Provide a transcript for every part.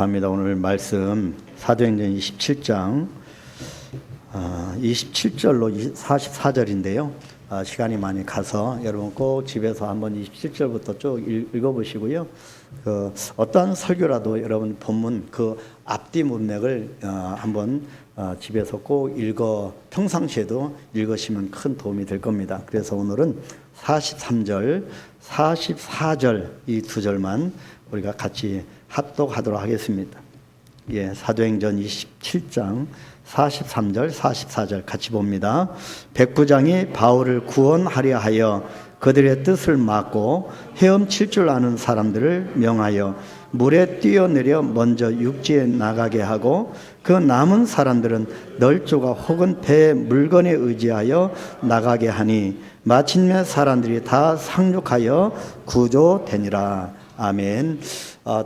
합니다. 오늘 말씀 사도행전 27장 27절로 44절인데요. 시간이 많이 가서 여러분 꼭 집에서 한번 27절부터 쭉 읽어보시고요. 어떠한 설교라도 여러분 본문 그 앞뒤 문맥을 한번 집에서 꼭 평상시에도 읽으시면 큰 도움이 될 겁니다. 그래서 오늘은 43절, 44절 이 두 절만 우리가 같이 합독하도록 하겠습니다. 사도행전 27장 43절, 44절 같이 봅니다. 백부장이 바울을 구원하려 하여 그들의 뜻을 막고 헤엄칠 줄 아는 사람들을 명하여 물에 뛰어내려 먼저 육지에 나가게 하고 그 남은 사람들은 널조가 혹은 배의 물건에 의지하여 나가게 하니 마침내 사람들이 다 상륙하여 구조되니라. 아멘.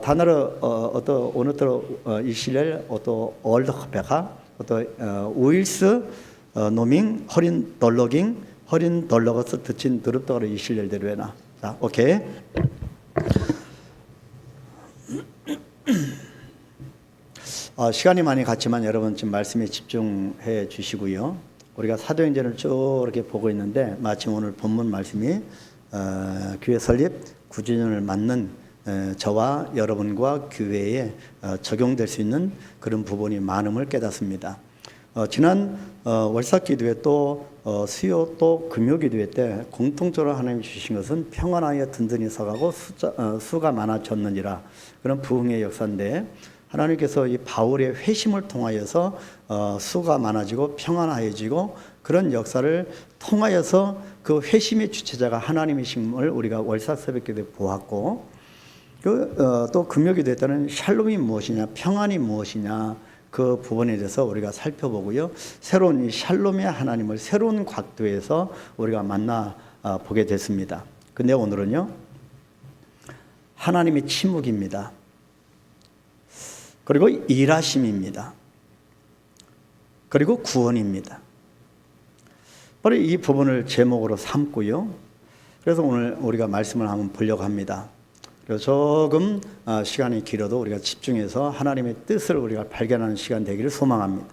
단어를 오늘도 이시렐 올드베가 우일스 노밍 허린 덜러거스 듣친 드럽더러 이시렐대로 해놔. 자, 오케이. 시간이 많이 갔지만 여러분 지금 말씀에 집중해 주시고요. 우리가 사도행전을 쭉 이렇게 보고 있는데 마침 오늘 본문 말씀이 교회 설립 9주년을 맞는 저와 여러분과 교회에 적용될 수 있는 그런 부분이 많음을 깨닫습니다. 지난 월삭기도회 또 수요 또 금요기도회 때 공통적으로 하나님이 주신 것은 평안하여 든든히 서가고 수가 많아졌느니라 그런 부흥의 역사인데 하나님께서 이 바울의 회심을 통하여서 수가 많아지고 평안해지고 그런 역사를 통하여서 그 회심의 주체자가 하나님이심을 우리가 월삭새벽기도에 보았고 또 금요기도회 때는 샬롬이 무엇이냐 평안이 무엇이냐 그 부분에 대해서 우리가 살펴보고요. 새로운 이 샬롬의 하나님을 새로운 각도에서 우리가 만나 보게 됐습니다. 근데 오늘은요. 하나님의 침묵입니다. 그리고 일하심입니다. 그리고 구원입니다. 바로 이 부분을 제목으로 삼고요. 그래서 오늘 우리가 말씀을 한번 보려고 합니다. 그래서 조금 시간이 길어도 우리가 집중해서 하나님의 뜻을 우리가 발견하는 시간 되기를 소망합니다.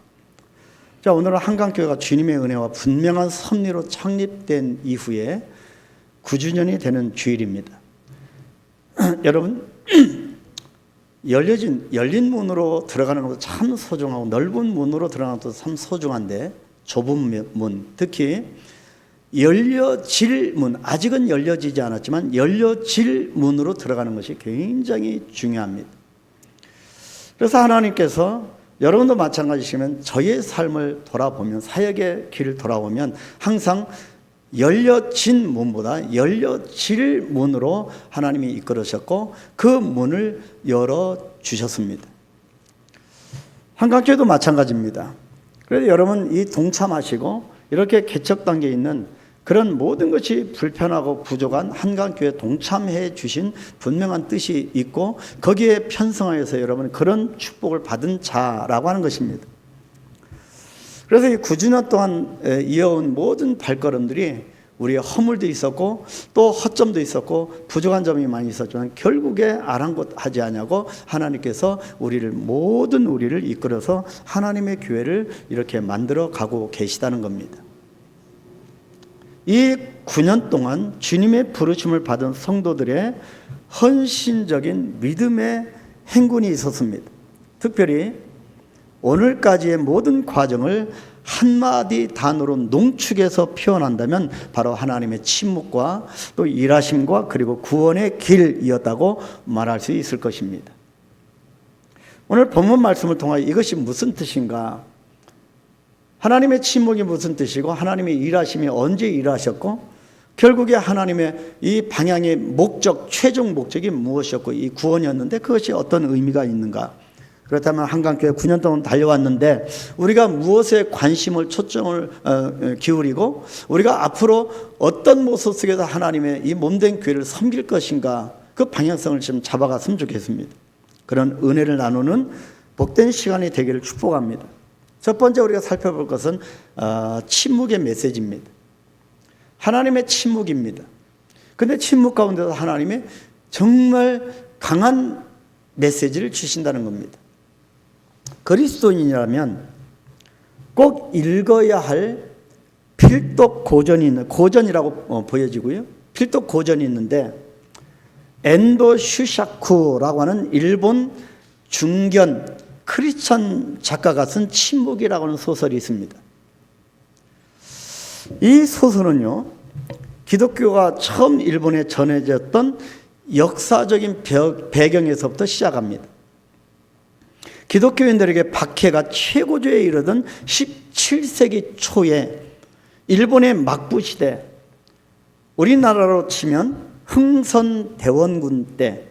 자, 오늘은 한강교회가 주님의 은혜와 분명한 섭리로 창립된 이후에 9주년이 되는 주일입니다. 여러분 열린 문으로 들어가는 것도 참 소중하고 넓은 문으로 들어가는 것도 참 소중한데 좁은 문, 특히 열려질 문, 아직은 열려지지 않았지만 열려질 문으로 들어가는 것이 굉장히 중요합니다. 그래서 하나님께서 여러분도 마찬가지시면 저의 삶을 돌아보면 사역의 길을 돌아보면 항상 열려진 문보다 열려질 문으로 하나님이 이끌으셨고 그 문을 열어주셨습니다. 한강교회도 마찬가지입니다. 그래서 여러분 이 동참하시고 이렇게 개척 단계에 있는 그런 모든 것이 불편하고 부족한 한강교회에 동참해 주신 분명한 뜻이 있고 거기에 편성하여서 여러분 그런 축복을 받은 자라고 하는 것입니다. 그래서 이 9주년 동안 이어온 모든 발걸음들이 우리의 허물도 있었고 또 허점도 있었고 부족한 점이 많이 있었지만 결국에 아랑곳하지 않냐고 하나님께서 모든 우리를 이끌어서 하나님의 교회를 이렇게 만들어 가고 계시다는 겁니다. 이 9년 동안 주님의 부르심을 받은 성도들의 헌신적인 믿음의 행군이 있었습니다. 특별히 오늘까지의 모든 과정을 한마디 단어로 농축해서 표현한다면 바로 하나님의 침묵과 또 일하심과 그리고 구원의 길이었다고 말할 수 있을 것입니다. 오늘 본문 말씀을 통하여 이것이 무슨 뜻인가? 하나님의 침묵이 무슨 뜻이고 하나님의 일하심이 언제 일하셨고 결국에 하나님의 이 방향의 목적, 최종 목적이 무엇이었고 이 구원이었는데 그것이 어떤 의미가 있는가? 그렇다면 한강교회 9년 동안 달려왔는데 우리가 무엇에 관심을 초점을 기울이고 우리가 앞으로 어떤 모습 속에서 하나님의 이 몸된 교회를 섬길 것인가 그 방향성을 좀 잡아갔으면 좋겠습니다. 그런 은혜를 나누는 복된 시간이 되기를 축복합니다. 첫 번째 우리가 살펴볼 것은 침묵의 메시지입니다. 하나님의 침묵입니다. 그런데 침묵 가운데서 하나님의 정말 강한 메시지를 주신다는 겁니다. 그리스도인이라면 꼭 읽어야 할 필독 고전이 있는, 고전이라고 보여지고요. 필독 고전이 있는데 엔도 슈샤쿠라고 하는 일본 중견 크리스천 작가가 쓴 침묵이라고 하는 소설이 있습니다. 이 소설은요, 기독교가 처음 일본에 전해졌던 역사적인 배경에서부터 시작합니다. 기독교인들에게 박해가 최고조에 이르던 17세기 초에 일본의 막부 시대, 우리나라로 치면 흥선대원군 때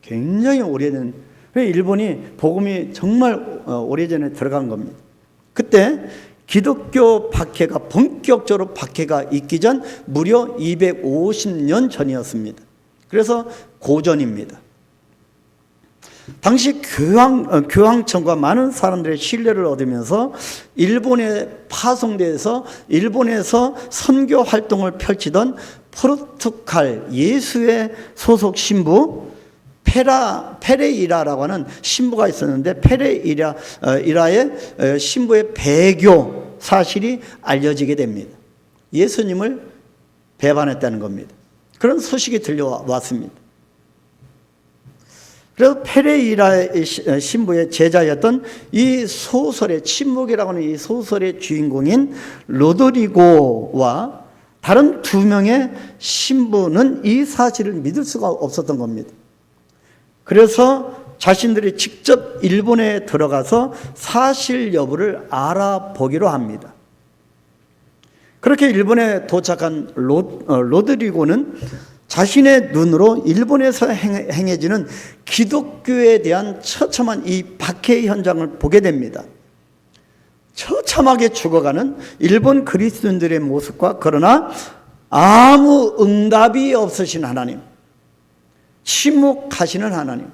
굉장히 오래된, 일본이 복음이 정말 오래전에 들어간 겁니다. 그때 기독교 박해가 본격적으로 박해가 있기 전 무려 250년 전이었습니다. 그래서 고전입니다. 당시 교황청과 많은 사람들의 신뢰를 얻으면서 일본에 파송돼서 일본에서 선교 활동을 펼치던 포르투갈 예수회 소속 신부 페레이라라고 하는 신부가 있었는데, 페레이라의 신부의 배교 사실이 알려지게 됩니다. 예수님을 배반했다는 겁니다. 그런 소식이 들려왔습니다. 그래서 페레이라의 신부의 제자였던 이 소설의 침묵이라고 하는 이 소설의 주인공인 로드리고와 다른 두 명의 신부는 이 사실을 믿을 수가 없었던 겁니다. 그래서 자신들이 직접 일본에 들어가서 사실 여부를 알아보기로 합니다. 그렇게 일본에 도착한 로드리고는 자신의 눈으로 일본에서 행해지는 기독교에 대한 처참한 이 박해 현장을 보게 됩니다. 처참하게 죽어가는 일본 그리스도인들의 모습과, 그러나 아무 응답이 없으신 하나님, 침묵하시는 하나님,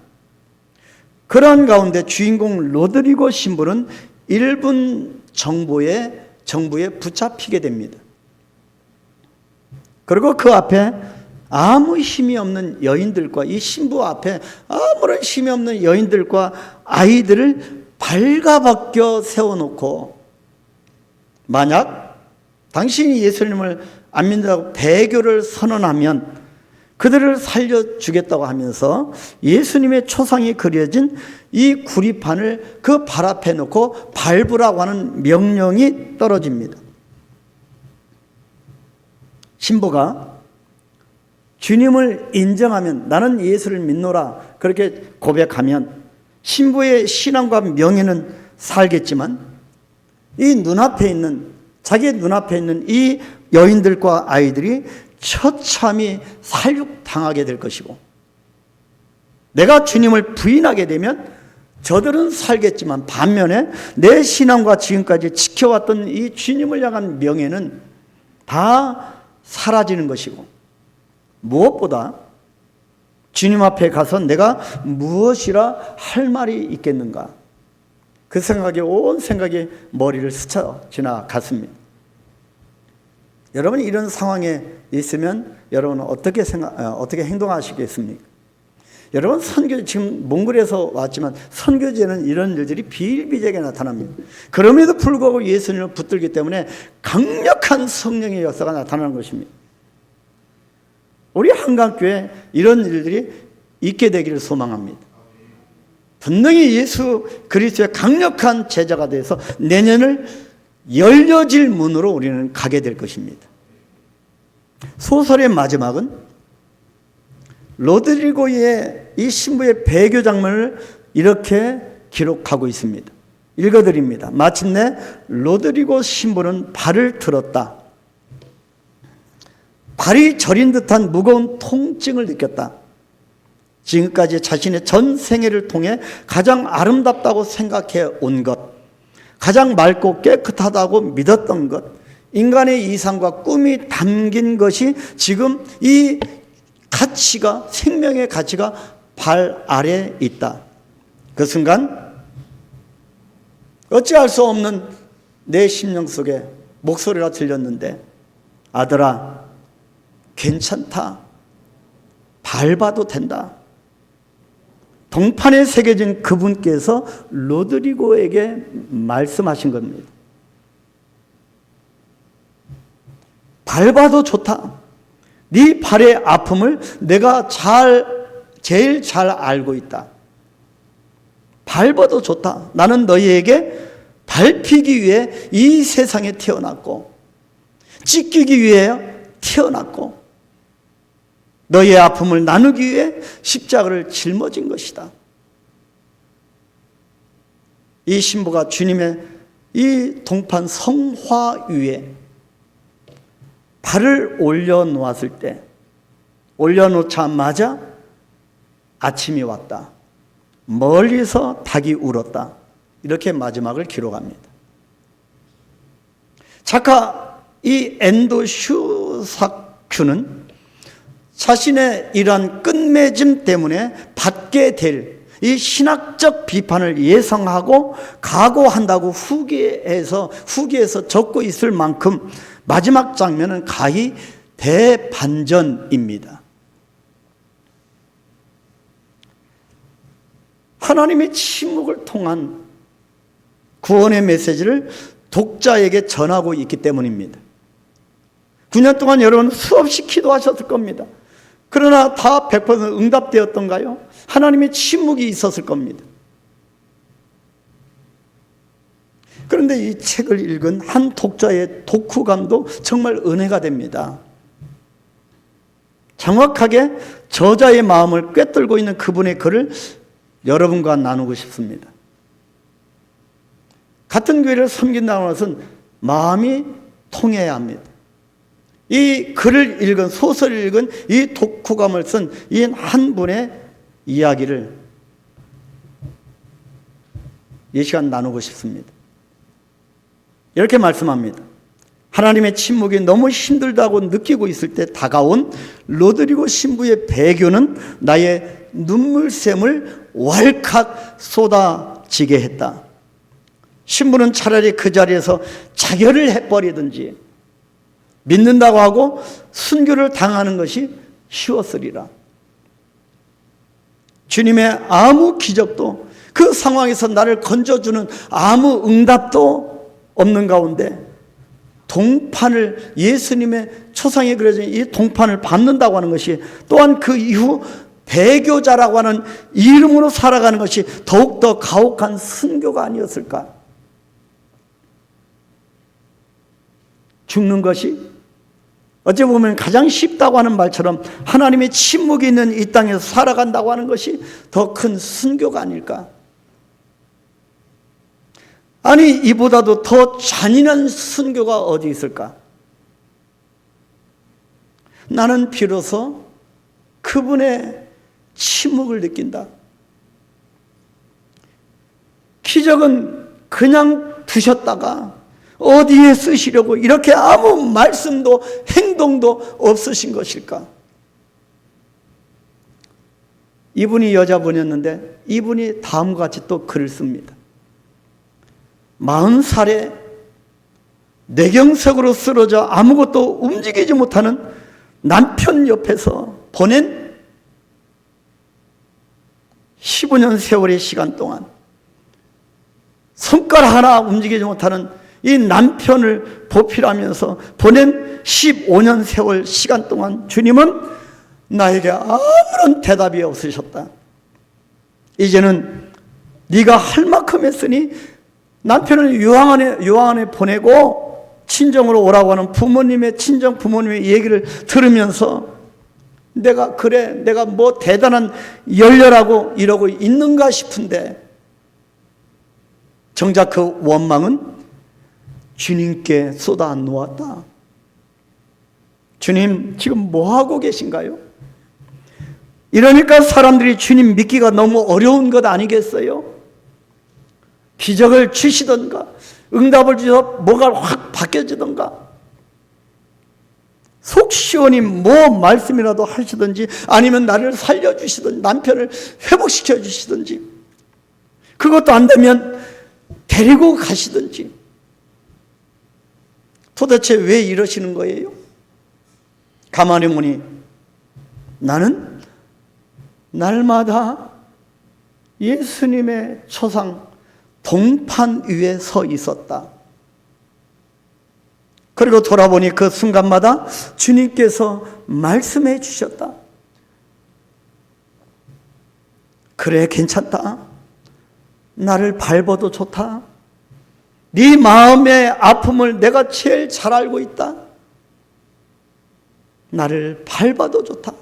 그러한 가운데 주인공 로드리고 신부는 일본 정부에 붙잡히게 됩니다. 그리고 그 앞에 아무 힘이 없는 여인들과, 이 신부 앞에 아무런 힘이 없는 여인들과 아이들을 발가벗겨 세워놓고, 만약 당신이 예수님을 안 믿는다고 배교를 선언하면 그들을 살려주겠다고 하면서 예수님의 초상이 그려진 이 구리판을 그 발 앞에 놓고 밟으라고 하는 명령이 떨어집니다. 신부가 주님을 인정하면, 나는 예수를 믿노라 그렇게 고백하면 신부의 신앙과 명예는 살겠지만, 이 눈앞에 있는, 자기의 눈앞에 있는 이 여인들과 아이들이 처참히 살육당하게 될 것이고, 내가 주님을 부인하게 되면 저들은 살겠지만 반면에 내 신앙과 지금까지 지켜왔던 이 주님을 향한 명예는 다 사라지는 것이고, 무엇보다 주님 앞에 가서 내가 무엇이라 할 말이 있겠는가, 그 생각에 온 생각이 머리를 스쳐 지나갔습니다. 여러분이 이런 상황에 있으면 여러분은 어떻게 행동하시겠습니까? 여러분, 지금 몽골에서 왔지만 선교제는 이런 일들이 비일비재하게 나타납니다. 그럼에도 불구하고 예수님을 붙들기 때문에 강력한 성령의 역사가 나타나는 것입니다. 우리 한강교회 이런 일들이 있게 되기를 소망합니다. 분명히 예수 그리스도의 강력한 제자가 돼서 내년을 열려질 문으로 우리는 가게 될 것입니다. 소설의 마지막은 로드리고의 이 신부의 배교 장면을 이렇게 기록하고 있습니다. 읽어드립니다. 마침내 로드리고 신부는 발을 들었다. 발이 저린 듯한 무거운 통증을 느꼈다. 지금까지 자신의 전 생애를 통해 가장 아름답다고 생각해 온 것, 가장 맑고 깨끗하다고 믿었던 것, 인간의 이상과 꿈이 담긴 것이 지금 이 가치가, 생명의 가치가 발 아래에 있다. 그 순간 어찌할 수 없는 내 심령 속에 목소리가 들렸는데, 아들아, 괜찮다. 밟아도 된다. 동판에 새겨진 그분께서 로드리고에게 말씀하신 겁니다. 밟아도 좋다. 네 발의 아픔을 내가 제일 잘 알고 있다. 밟아도 좋다. 나는 너희에게 밟히기 위해 이 세상에 태어났고 찢기기 위해 태어났고 너희의 아픔을 나누기 위해 십자가를 짊어진 것이다. 이 신부가 주님의 이 동판 성화 위에 발을 올려놓았을 때, 올려놓자마자 아침이 왔다. 멀리서 닭이 울었다. 이렇게 마지막을 기록합니다. 작가 이 엔도 슈사큐는 자신의 이러한 끝맺음 때문에 받게 될 이 신학적 비판을 예상하고 각오한다고 후기에서 적고 있을 만큼 마지막 장면은 가히 대반전입니다. 하나님의 침묵을 통한 구원의 메시지를 독자에게 전하고 있기 때문입니다. 9년 동안 여러분 수없이 기도하셨을 겁니다. 그러나 다 100% 응답되었던가요? 하나님의 침묵이 있었을 겁니다. 그런데 이 책을 읽은 한 독자의 독후감도 정말 은혜가 됩니다. 정확하게 저자의 마음을 꿰뚫고 있는 그분의 글을 여러분과 나누고 싶습니다. 같은 교회를 섬긴다는 것은 마음이 통해야 합니다. 이 글을 읽은, 소설을 읽은 이 독후감을 쓴 이 한 분의 이야기를 이 시간 나누고 싶습니다. 이렇게 말씀합니다. 하나님의 침묵이 너무 힘들다고 느끼고 있을 때 다가온 로드리고 신부의 배교는 나의 눈물샘을 왈칵 쏟아지게 했다. 신부는 차라리 그 자리에서 자결을 해버리든지 믿는다고 하고 순교를 당하는 것이 쉬웠으리라. 주님의 아무 기적도, 그 상황에서 나를 건져주는 아무 응답도 없는 가운데 동판을, 예수님의 초상에 그려진 이 동판을 밟는다고 하는 것이, 또한 그 이후 배교자라고 하는 이름으로 살아가는 것이 더욱더 가혹한 순교가 아니었을까? 죽는 것이 어찌 보면 가장 쉽다고 하는 말처럼 하나님의 침묵이 있는 이 땅에서 살아간다고 하는 것이 더 큰 순교가 아닐까? 아니, 이보다도 더 잔인한 순교가 어디 있을까? 나는 비로소 그분의 침묵을 느낀다. 기적은 그냥 두셨다가 어디에 쓰시려고 이렇게 아무 말씀도 행동도 없으신 것일까? 이분이 여자분이었는데 이분이 다음과 같이 또 글을 씁니다. 40살에 뇌경색으로 쓰러져 아무것도 움직이지 못하는 남편 옆에서 보낸 15년 세월의 시간 동안 손가락 하나 움직이지 못하는 이 남편을 보필하면서 보낸 15년 세월 시간 동안 주님은 나에게 아무런 대답이 없으셨다. 이제는 네가 할 만큼 했으니 남편을 요양원에 보내고 친정으로 오라고 하는 부모님의, 친정 부모님의 얘기를 들으면서 내가 뭐 대단한 열렬하고 이러고 있는가 싶은데 정작 그 원망은 주님께 쏟아 놓았다. 주님, 지금 뭐 하고 계신가요? 이러니까 사람들이 주님 믿기가 너무 어려운 것 아니겠어요? 기적을 주시던가 응답을 주셔서 뭐가 확 바뀌어지던가 속 시원히 뭐 말씀이라도 하시든지 아니면 나를 살려주시든지 남편을 회복시켜 주시든지 그것도 안 되면 데리고 가시든지 도대체 왜 이러시는 거예요? 가만히 보니 나는 날마다 예수님의 초상 동판 위에 서 있었다. 그리고 돌아보니 그 순간마다 주님께서 말씀해 주셨다. 그래, 괜찮다. 나를 밟아도 좋다. 네 마음의 아픔을 내가 제일 잘 알고 있다. 나를 밟아도 좋다.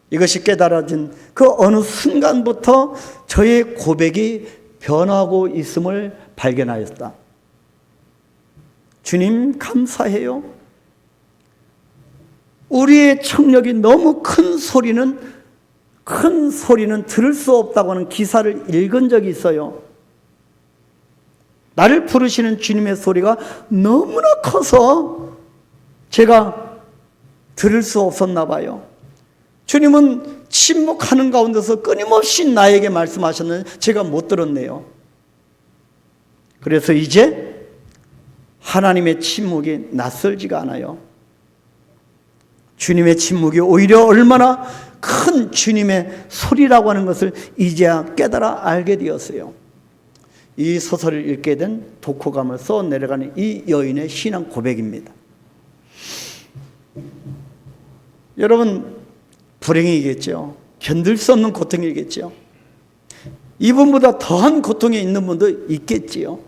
이것이 깨달아진 그 어느 순간부터 저의 고백이 변하고 있음을 발견하였다. 주님 감사해요. 우리의 청력이 너무 큰 소리는 들을 수 없다고 하는 기사를 읽은 적이 있어요. 나를 부르시는 주님의 소리가 너무나 커서 제가 들을 수 없었나 봐요. 주님은 침묵하는 가운데서 끊임없이 나에게 말씀하셨는데 제가 못 들었네요. 그래서 이제 하나님의 침묵이 낯설지가 않아요. 주님의 침묵이 오히려 얼마나 큰 주님의 소리라고 하는 것을 이제야 깨달아 알게 되었어요. 이 소설을 읽게 된 독후감을 써 내려가는 이 여인의 신앙 고백입니다. 여러분, 불행이겠죠. 견딜 수 없는 고통이겠죠. 이분보다 더한 고통에 있는 분도 있겠지요.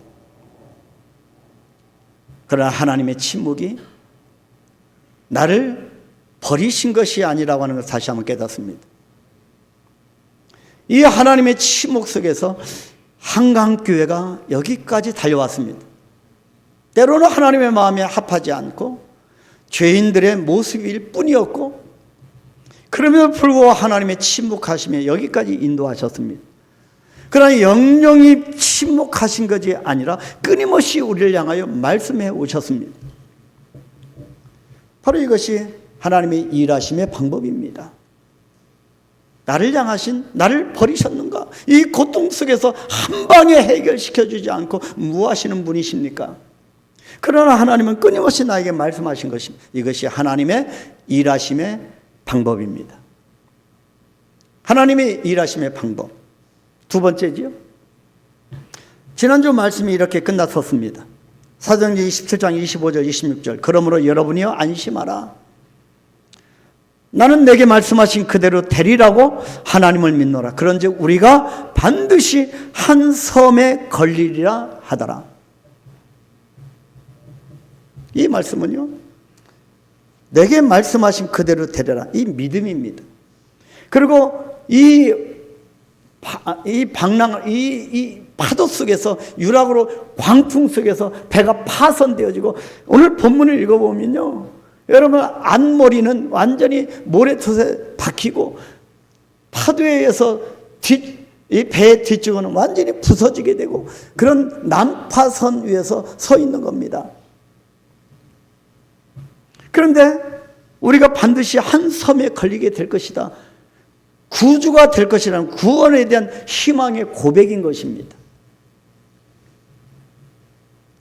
그러나 하나님의 침묵이 나를 버리신 것이 아니라고 하는 것을 다시 한번 깨닫습니다. 이 하나님의 침묵 속에서 한강교회가 여기까지 달려왔습니다. 때로는 하나님의 마음에 합하지 않고 죄인들의 모습일 뿐이었고, 그럼에도 불구하고 하나님의 침묵하심에 여기까지 인도하셨습니다. 그러나 영영이 침묵하신 것이 아니라 끊임없이 우리를 향하여 말씀해 오셨습니다. 바로 이것이 하나님의 일하심의 방법입니다. 나를 향하신, 나를 버리셨는가? 이 고통 속에서 한 방에 해결시켜 주지 않고 뭐 하시는 분이십니까? 그러나 하나님은 끊임없이 나에게 말씀하신 것입니다. 이것이 하나님의 일하심의 방법입니다. 하나님의 일하심의 방법. 두 번째지요. 지난주 말씀이 이렇게 끝났었습니다. 사도행전 27장 25절 26절. 그러므로 여러분이여 안심하라. 나는 내게 말씀하신 그대로 되리라고 하나님을 믿노라. 그런즉 우리가 반드시 한 섬에 걸리리라 하더라. 이 말씀은요, 내게 말씀하신 그대로 되리라. 이 믿음입니다. 그리고 이 파도 속에서, 유락으로 광풍 속에서 배가 파손되어지고, 오늘 본문을 읽어보면요, 여러분 앞머리는 완전히 모래톱에 박히고 파도에 의해서 이 배의 뒷쪽은 완전히 부서지게 되고 그런 난파선 위에서 서 있는 겁니다. 그런데 우리가 반드시 한 섬에 걸리게 될 것이다. 구주가 될 것이라는 구원에 대한 희망의 고백인 것입니다.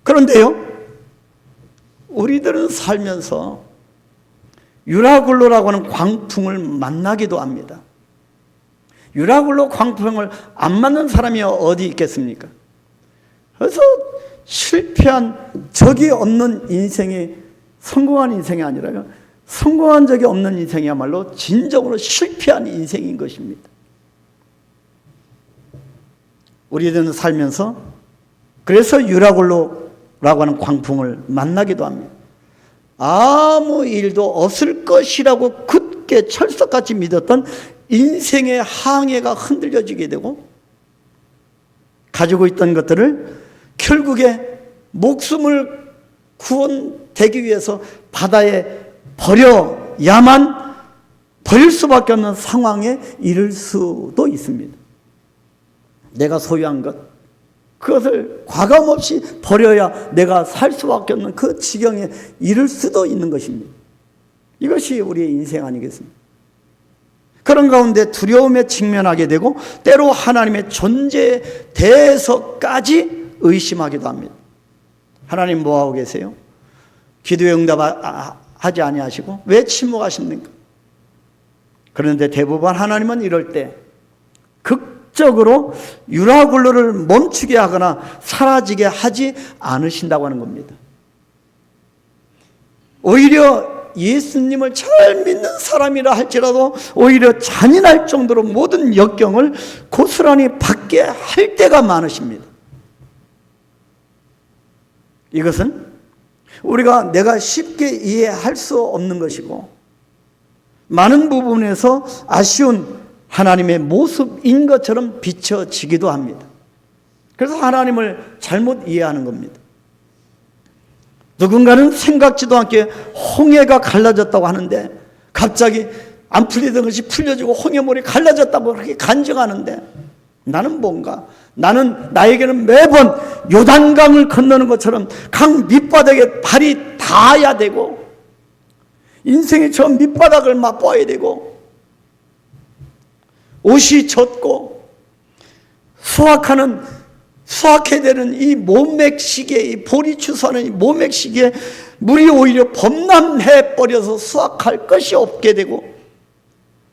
그런데요, 우리들은 살면서 유라굴로라고 하는 광풍을 만나기도 합니다. 유라굴로 광풍을 안 맞는 사람이 어디 있겠습니까? 그래서 실패한 적이 없는 인생이 성공한 인생이 아니라요, 성공한 적이 없는 인생이야말로 진정으로 실패한 인생인 것입니다. 우리들은 살면서 그래서 유라굴로라고 하는 광풍을 만나기도 합니다. 아무 일도 없을 것이라고 굳게 철석같이 믿었던 인생의 항해가 흔들려지게 되고, 가지고 있던 것들을 결국에 목숨을 구원되기 위해서 바다에 버려야만 버릴 수밖에 없는 상황에 이를 수도 있습니다. 내가 소유한 것, 그것을 과감없이 버려야 내가 살 수밖에 없는 그 지경에 이를 수도 있는 것입니다. 이것이 우리의 인생 아니겠습니까? 그런 가운데 두려움에 직면하게 되고 때로 하나님의 존재에 대해서까지 의심하기도 합니다. 하나님 뭐하고 계세요? 기도에 응답하지 아니하시고 왜 침묵하십니까? 그런데 대부분 하나님은 이럴 때 극적으로 유라굴로를 멈추게 하거나 사라지게 하지 않으신다고 하는 겁니다. 오히려 예수님을 잘 믿는 사람이라 할지라도 오히려 잔인할 정도로 모든 역경을 고스란히 받게 할 때가 많으십니다. 이것은 내가 쉽게 이해할 수 없는 것이고 많은 부분에서 아쉬운 하나님의 모습인 것처럼 비춰지기도 합니다. 그래서 하나님을 잘못 이해하는 겁니다. 누군가는 생각지도 않게 홍해가 갈라졌다고 하는데 갑자기 안 풀리던 것이 풀려지고 홍해물이 갈라졌다고 그렇게 간증하는데 나는 뭔가? 나에게는 매번 요단강을 건너는 것처럼 강 밑바닥에 발이 닿아야 되고 인생의 저 밑바닥을 맛보아야 되고 옷이 젖고 수확해야 되는 이 모맥시계, 이 볼이 추수하는 이 모맥시계에 물이 오히려 범람해버려서 수확할 것이 없게 되고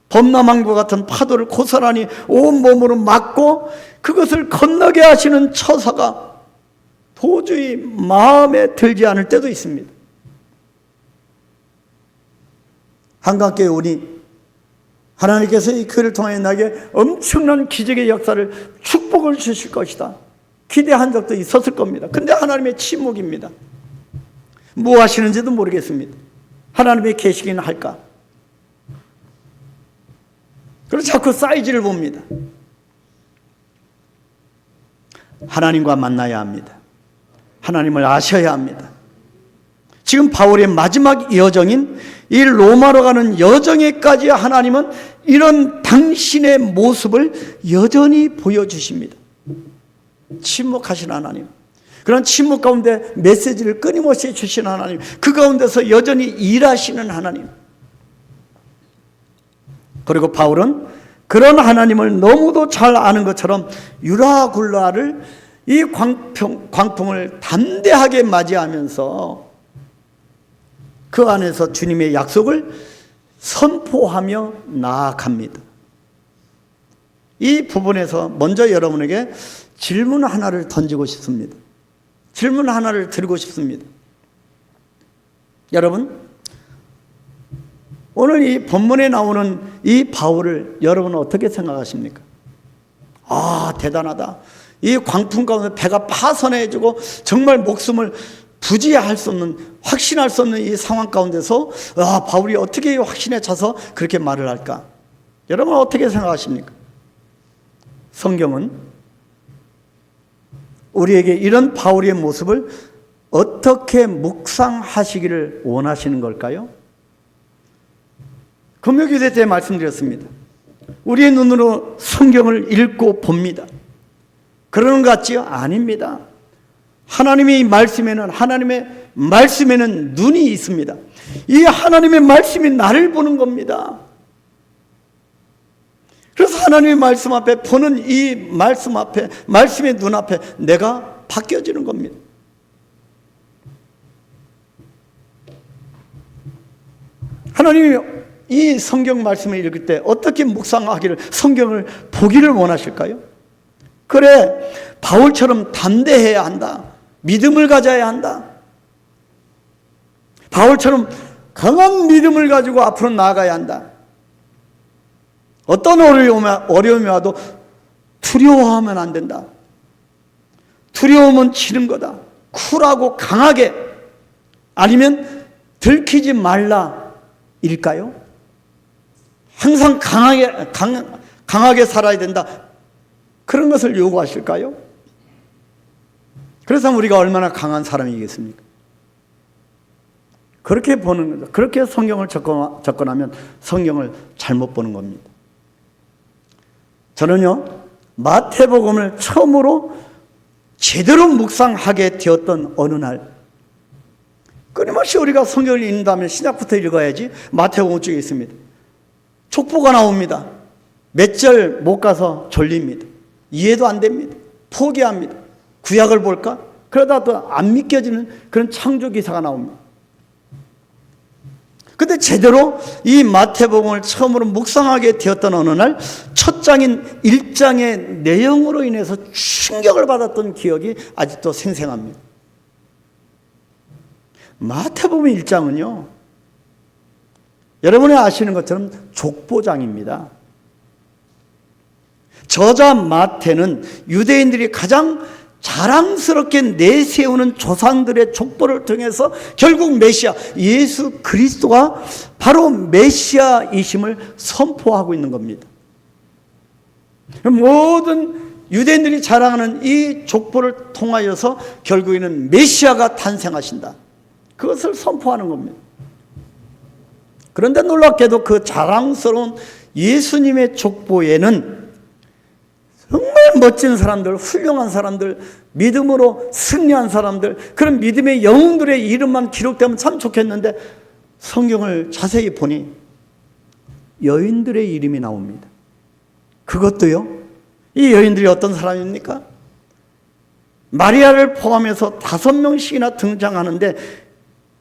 범람함과 같은 파도를 고스란히 온몸으로 맞고 그것을 건너게 하시는 처사가 도저히 마음에 들지 않을 때도 있습니다. 한강교회 오니 하나님께서 이 교회를 통해 나에게 엄청난 기적의 역사를 축복을 주실 것이다 기대한 적도 있었을 겁니다. 근데 하나님의 침묵입니다. 뭐 하시는지도 모르겠습니다. 하나님의 계시기는 할까? 그래서 자꾸 사이즈를 봅니다. 하나님과 만나야 합니다. 하나님을 아셔야 합니다. 지금 바울의 마지막 여정인 이 로마로 가는 여정에까지 하나님은 이런 당신의 모습을 여전히 보여주십니다. 침묵하신 하나님, 그런 침묵 가운데 메시지를 끊임없이 주시는 하나님, 그 가운데서 여전히 일하시는 하나님. 그리고 바울은 그런 하나님을 너무도 잘 아는 것처럼 유라굴라를 이 광풍을 담대하게 맞이하면서 그 안에서 주님의 약속을 선포하며 나아갑니다. 이 부분에서 먼저 여러분에게 질문 하나를 던지고 싶습니다. 질문 하나를 드리고 싶습니다. 여러분, 오늘 이 본문에 나오는 이 바울을 여러분은 어떻게 생각하십니까? 대단하다. 이 광풍 가운데 배가 파선해지고 정말 목숨을 부지할 수 없는, 확신할 수 없는 이 상황 가운데서 바울이 어떻게 확신에 차서 그렇게 말을 할까? 여러분 어떻게 생각하십니까? 성경은 우리에게 이런 바울의 모습을 어떻게 묵상하시기를 원하시는 걸까요? 금요기도 때 말씀드렸습니다. 우리의 눈으로 성경을 읽고 봅니다. 그러는 것 같지요? 아닙니다. 하나님의 말씀에는 눈이 있습니다. 이 하나님의 말씀이 나를 보는 겁니다. 그래서 하나님의 말씀 앞에 보는 이 말씀 앞에, 말씀의 눈앞에 내가 바뀌어지는 겁니다. 하나님이 이 성경 말씀을 읽을 때 어떻게 묵상하기를, 성경을 보기를 원하실까요? 그래, 바울처럼 담대해야 한다. 믿음을 가져야 한다. 바울처럼 강한 믿음을 가지고 앞으로 나아가야 한다. 어떤 어려움이 와도 두려워하면 안 된다. 두려움은 치는 거다. 쿨하고 강하게, 아니면 들키지 말라 일까요? 항상 강하게 살아야 된다. 그런 것을 요구하실까요? 그래서 우리가 얼마나 강한 사람이겠습니까? 그렇게 보는 거죠. 그렇게 성경을 접근하면 성경을 잘못 보는 겁니다. 저는요, 마태복음을 처음으로 제대로 묵상하게 되었던 어느 날, 끊임없이 우리가 성경을 읽는다면 시작부터 읽어야지. 마태복음 쪽에 있습니다. 족보가 나옵니다. 몇 절 못 가서 졸립니다. 이해도 안 됩니다. 포기합니다. 구약을 볼까? 그러다 또 안 믿겨지는 그런 창조 기사가 나옵니다. 근데 제대로 이 마태복음을 처음으로 묵상하게 되었던 어느 날 첫 장인 1장의 내용으로 인해서 충격을 받았던 기억이 아직도 생생합니다. 마태복음 1장은요, 여러분이 아시는 것처럼 족보장입니다. 저자 마태는 유대인들이 가장 자랑스럽게 내세우는 조상들의 족보를 통해서 결국 메시아 예수 그리스도가 바로 메시아이심을 선포하고 있는 겁니다. 모든 유대인들이 자랑하는 이 족보를 통하여서 결국에는 메시아가 탄생하신다, 그것을 선포하는 겁니다. 그런데 놀랍게도 그 자랑스러운 예수님의 족보에는 정말 멋진 사람들, 훌륭한 사람들, 믿음으로 승리한 사람들, 그런 믿음의 영웅들의 이름만 기록되면 참 좋겠는데 성경을 자세히 보니 여인들의 이름이 나옵니다. 그것도요, 이 여인들이 어떤 사람입니까? 마리아를 포함해서 5명씩이나 등장하는데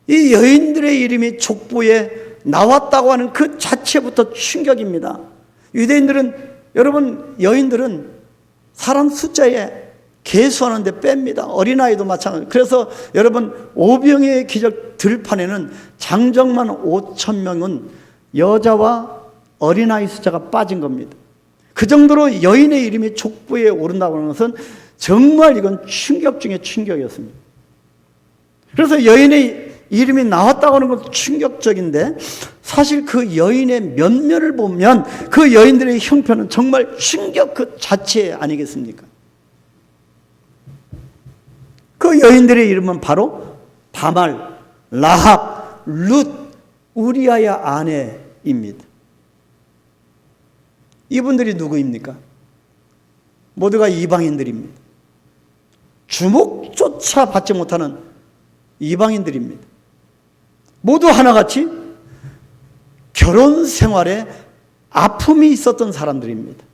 이 여인들의 이름이 족보에 나왔다고 하는 그 자체부터 충격입니다. 유대인들은, 여러분, 여인들은 사람 숫자에 계수하는데 뺍니다. 어린아이도 마찬가지. 그래서 여러분, 오병이의 기적 들판에는 장정만 5,000명은 여자와 어린아이 숫자가 빠진 겁니다. 그 정도로 여인의 이름이 족보에 오른다고 하는 것은 정말 이건 충격 중에 충격이었습니다. 그래서 여인의 이름이 나왔다고 하는 것도 충격적인데 사실 그 여인의 면면을 보면 그 여인들의 형편은 정말 충격 그 자체 아니겠습니까? 그 여인들의 이름은 바로 다말, 라합, 룻, 우리아의 아내입니다. 이분들이 누구입니까? 모두가 이방인들입니다. 주목조차 받지 못하는 이방인들입니다. 모두 하나같이 결혼 생활에 아픔이 있었던 사람들입니다.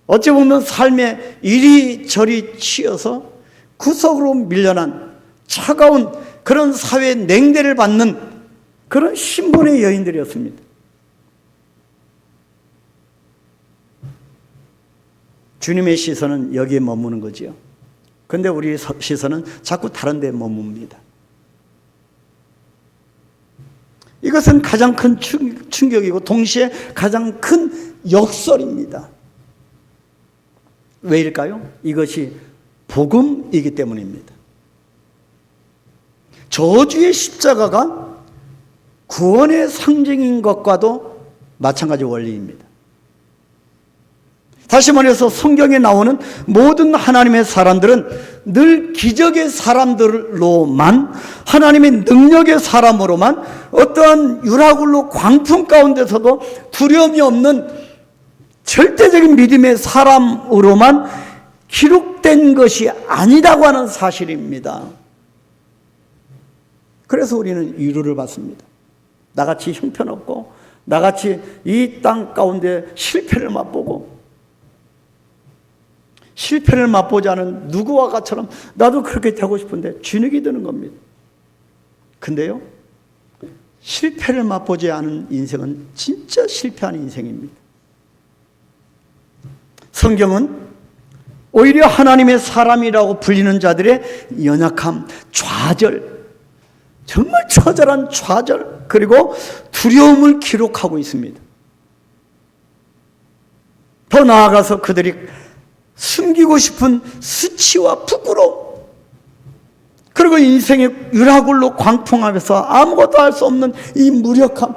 어찌 보면 삶에 이리저리 치여서 구석으로 밀려난 차가운 그런 사회 냉대를 받는 그런 신분의 여인들이었습니다. 주님의 시선은 여기에 머무는 거지요. 그런데 우리 시선은 자꾸 다른 데 머뭅니다. 이것은 가장 큰 충격이고 동시에 가장 큰 역설입니다. 왜일까요? 이것이 복음이기 때문입니다. 저주의 십자가가 구원의 상징인 것과도 마찬가지 원리입니다. 다시 말해서 성경에 나오는 모든 하나님의 사람들은 늘 기적의 사람들로만, 하나님의 능력의 사람으로만, 어떠한 유라굴로 광풍 가운데서도 두려움이 없는 절대적인 믿음의 사람으로만 기록된 것이 아니라고 하는 사실입니다. 그래서 우리는 위로를 받습니다. 나같이 형편없고 나같이 이 땅 가운데 실패를 맛보고 실패를 맛보지 않은 누구와 같처럼 나도 그렇게 되고 싶은데 쥐늑이 드는 겁니다. 근데요, 실패를 맛보지 않은 인생은 진짜 실패한 인생입니다. 성경은 오히려 하나님의 사람이라고 불리는 자들의 연약함, 좌절, 정말 처절한 좌절, 그리고 두려움을 기록하고 있습니다. 더 나아가서 그들이 숨기고 싶은 수치와 부끄러움, 그리고 인생의 유라굴로 광풍하면서 아무것도 할 수 없는 이 무력함,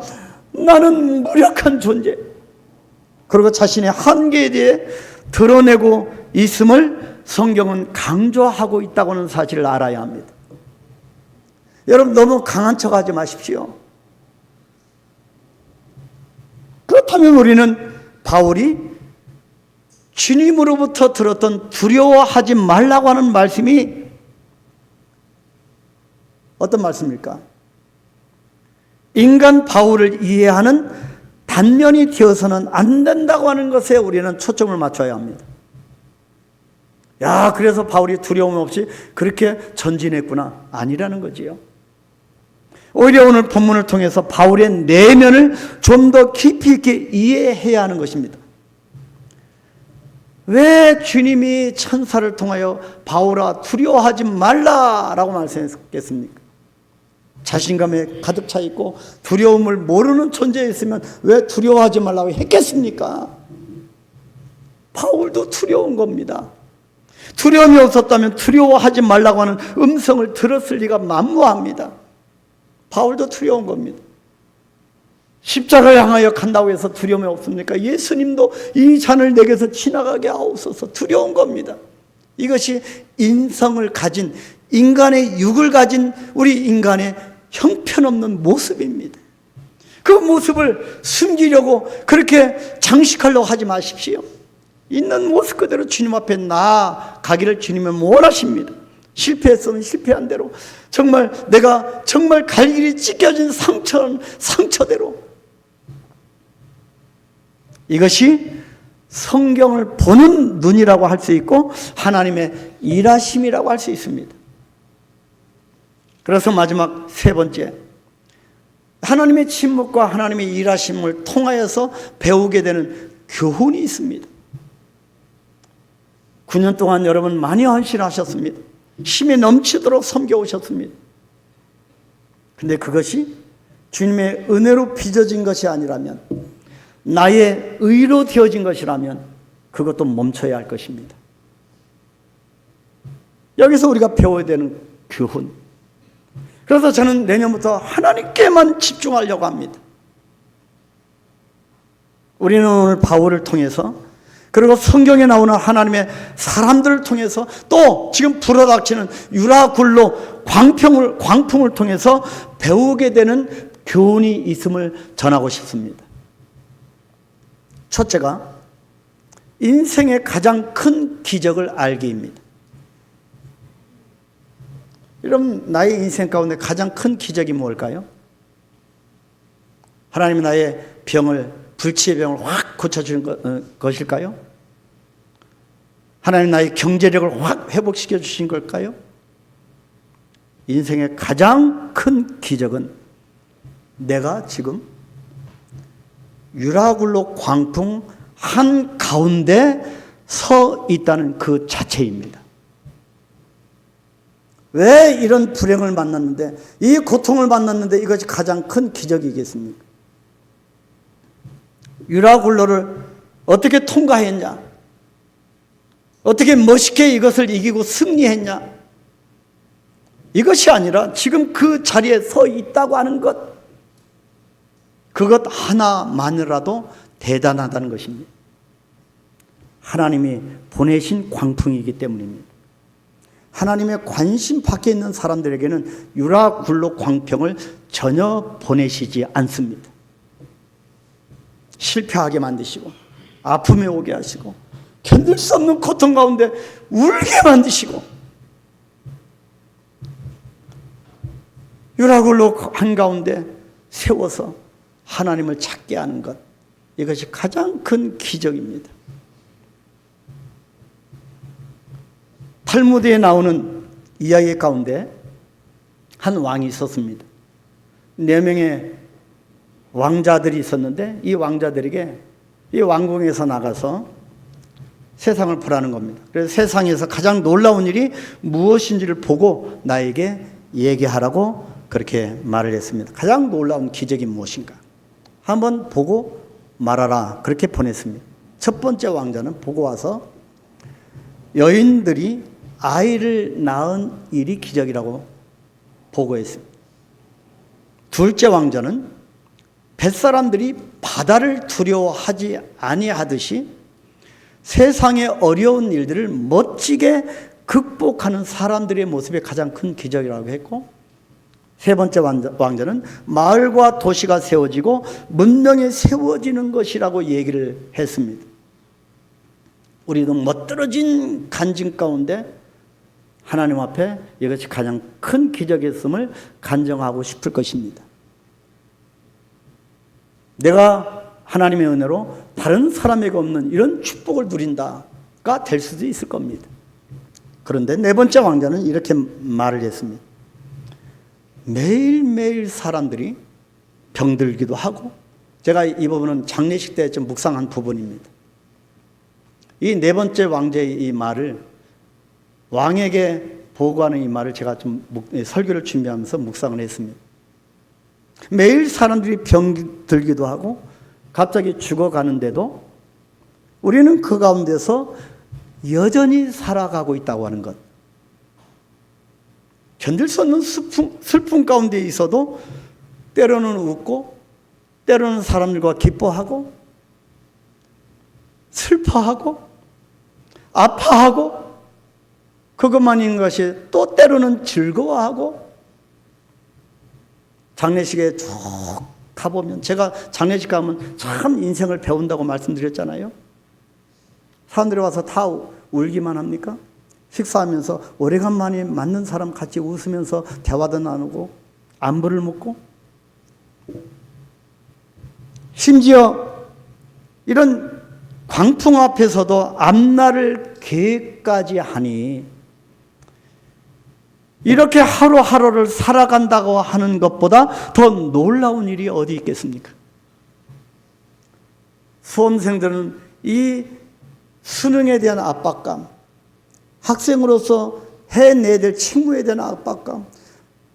나는 무력한 존재, 그리고 자신의 한계에 대해 드러내고 있음을 성경은 강조하고 있다고 하는 사실을 알아야 합니다. 여러분, 너무 강한 척 하지 마십시오. 그렇다면 우리는 바울이 주님으로부터 들었던 두려워하지 말라고 하는 말씀이 어떤 말씀입니까? 인간 바울을 이해하는 단면이 되어서는 안 된다고 하는 것에 우리는 초점을 맞춰야 합니다. 야, 그래서 바울이 두려움 없이 그렇게 전진했구나. 아니라는 거지요. 오히려 오늘 본문을 통해서 바울의 내면을 좀 더 깊이 있게 이해해야 하는 것입니다. 왜 주님이 천사를 통하여 바울아 두려워하지 말라라고 말씀했겠습니까? 자신감에 가득 차 있고 두려움을 모르는 존재였으면 왜 두려워하지 말라고 했겠습니까? 바울도 두려운 겁니다. 두려움이 없었다면 두려워하지 말라고 하는 음성을 들었을 리가 만무합니다. 바울도 두려운 겁니다. 십자가를 향하여 간다고 해서 두려움이 없습니까? 예수님도 이 잔을 내게서 지나가게 하옵소서 두려운 겁니다. 이것이 인성을 가진, 인간의 육을 가진 우리 인간의 형편없는 모습입니다. 그 모습을 숨기려고 그렇게 장식하려고 하지 마십시오. 있는 모습 그대로 주님 앞에 나아가기를 주님은 원하십니다. 실패했으면 실패한 대로, 정말 내가 정말 갈 길이 찢겨진 상처는 상처대로. 이것이 성경을 보는 눈이라고 할 수 있고 하나님의 일하심이라고 할 수 있습니다. 그래서 마지막 세 번째, 하나님의 침묵과 하나님의 일하심을 통하여서 배우게 되는 교훈이 있습니다. 9년 동안 여러분 많이 헌신하셨습니다. 힘이 넘치도록 섬겨오셨습니다. 근데 그것이 주님의 은혜로 빚어진 것이 아니라면, 나의 의로 되어진 것이라면 그것도 멈춰야 할 것입니다. 여기서 우리가 배워야 되는 교훈. 그래서 저는 내년부터 하나님께만 집중하려고 합니다. 우리는 오늘 바울을 통해서, 그리고 성경에 나오는 하나님의 사람들을 통해서, 또 지금 불어닥치는 유라굴로 광풍을 통해서 배우게 되는 교훈이 있음을 전하고 싶습니다. 첫째가 인생의 가장 큰 기적을 알기입니다. 여러분, 나의 인생 가운데 가장 큰 기적이 뭘까요? 하나님이 나의 병을, 불치의 병을 확 고쳐주는 것일까요? 하나님 나의 경제력을 확 회복시켜 주신 걸까요? 인생의 가장 큰 기적은 내가 지금 유라굴로 광풍 한가운데 서 있다는 그 자체입니다. 왜 이런 불행을 만났는데, 이 고통을 만났는데 이것이 가장 큰 기적이겠습니까? 유라굴로를 어떻게 통과했냐? 어떻게 멋있게 이것을 이기고 승리했냐? 이것이 아니라 지금 그 자리에 서 있다고 하는 것, 그것 하나만이라도 대단하다는 것입니다. 하나님이 보내신 광풍이기 때문입니다. 하나님의 관심 밖에 있는 사람들에게는 유라굴로 광풍을 전혀 보내시지 않습니다. 실패하게 만드시고, 아픔에 오게 하시고, 견딜 수 없는 고통 가운데 울게 만드시고, 유라굴로 한가운데 세워서 하나님을 찾게 하는 것, 이것이 가장 큰 기적입니다. 탈무드에 나오는 이야기 가운데 한 왕이 있었습니다. 4명의 왕자들이 있었는데, 이 왕자들에게 이 왕궁에서 나가서 세상을 보라는 겁니다. 그래서 세상에서 가장 놀라운 일이 무엇인지를 보고 나에게 얘기하라고 그렇게 말을 했습니다. 가장 놀라운 기적이 무엇인가? 한번 보고 말하라, 그렇게 보냈습니다. 첫 번째 왕자는 보고 와서 여인들이 아이를 낳은 일이 기적이라고 보고했습니다. 둘째 왕자는 뱃사람들이 바다를 두려워하지 아니하듯이 세상의 어려운 일들을 멋지게 극복하는 사람들의 모습이 가장 큰 기적이라고 했고, 세 번째 왕자는 마을과 도시가 세워지고 문명이 세워지는 것이라고 얘기를 했습니다. 우리도 멋들어진 간증 가운데 하나님 앞에 이것이 가장 큰 기적이었음을 간증하고 싶을 것입니다. 내가 하나님의 은혜로 다른 사람에게 없는 이런 축복을 누린다가 될 수도 있을 겁니다. 그런데 네 번째 왕자는 이렇게 말을 했습니다. 매일매일 사람들이 병들기도 하고, 제가 이 부분은 장례식 때 좀 묵상한 부분입니다. 이 네 번째 왕제의 이 말을, 왕에게 보고하는 이 말을 제가 좀 설교를 준비하면서 묵상을 했습니다. 매일 사람들이 병들기도 하고 갑자기 죽어가는데도 우리는 그 가운데서 여전히 살아가고 있다고 하는 것. 견딜 수 없는 슬픔 가운데 있어도 때로는 웃고 때로는 사람들과 기뻐하고 슬퍼하고 아파하고, 그것만인 것이 또 때로는 즐거워하고. 장례식에 쭉 가보면, 제가 장례식 가면 참 인생을 배운다고 말씀드렸잖아요. 사람들이 와서 다 울기만 합니까? 식사하면서 오래간만에 만난 사람 같이 웃으면서 대화도 나누고 안부를 묻고, 심지어 이런 광풍 앞에서도 앞날을 계획까지 하니, 이렇게 하루하루를 살아간다고 하는 것보다 더 놀라운 일이 어디 있겠습니까? 수험생들은 이 수능에 대한 압박감, 학생으로서 해내야 될 책무에 대한 압박감,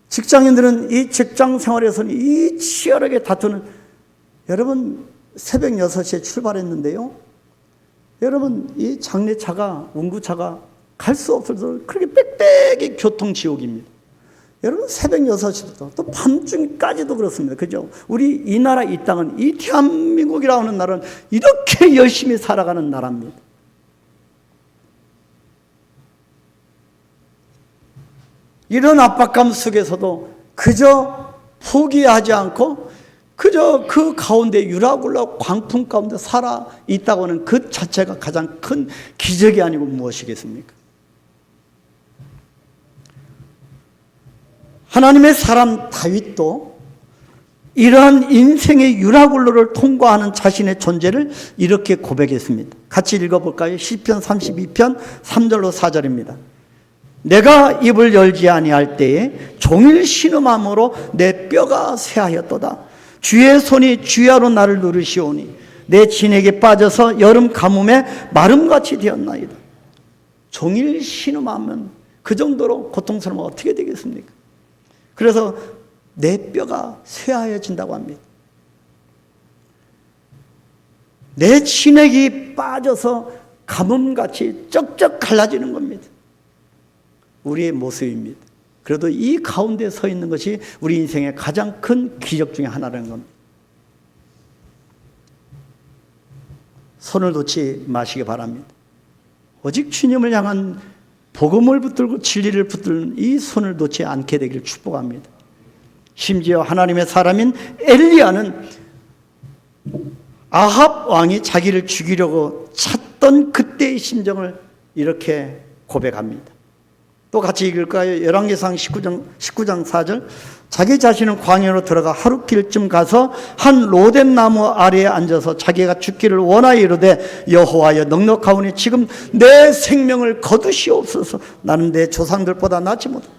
직장인들은 이 직장 생활에서는 이 치열하게 다투는, 여러분 새벽 6시에 출발했는데요, 여러분 이 장례차가, 운구차가 갈 수 없어서 그렇게 빽빽이 교통지옥입니다. 여러분 새벽 6시부터 또 밤중까지도 그렇습니다. 그죠? 우리 이 나라, 이 땅은, 이 대한민국이라고 하는 나라는 이렇게 열심히 살아가는 나라입니다. 이런 압박감 속에서도 그저 포기하지 않고 그저 그 가운데 유라굴라 광풍 가운데 살아 있다고 하는 그 자체가 가장 큰 기적이 아니고 무엇이겠습니까? 하나님의 사람 다윗도 이러한 인생의 유라굴로를 통과하는 자신의 존재를 이렇게 고백했습니다. 같이 읽어볼까요? 시편 32편 3절로 4절입니다. 내가 입을 열지 아니할 때에 종일 신음함으로 내 뼈가 쇠하였도다. 주의 손이 주야로 나를 누르시오니 내 진액에 빠져서 여름 가뭄에 마름같이 되었나이다. 종일 신음하면 그 정도로 고통스러우면 어떻게 되겠습니까? 그래서 내 뼈가 쇠하여진다고 합니다. 내 진액이 빠져서 가뭄같이 쩍쩍 갈라지는 겁니다. 우리의 모습입니다. 그래도 이 가운데 서 있는 것이 우리 인생의 가장 큰 기적 중에 하나라는 겁니다. 손을 놓지 마시기 바랍니다. 오직 주님을 향한 복음을 붙들고 진리를 붙드는 이 손을 놓지 않게 되기를 축복합니다. 심지어 하나님의 사람인 엘리야는 아합 왕이 자기를 죽이려고 찾던 그때의 심정을 이렇게 고백합니다. 또 같이 읽을까요? 열왕기상 19장 4절. 자기 자신은 광야로 들어가 하룻길쯤 가서 한 로뎀 나무 아래에 앉아서 자기가 죽기를 원하여 이르되 여호와여 넉넉하오니 지금 내 생명을 거두시옵소서. 나는 내 조상들보다 낫지 못하다.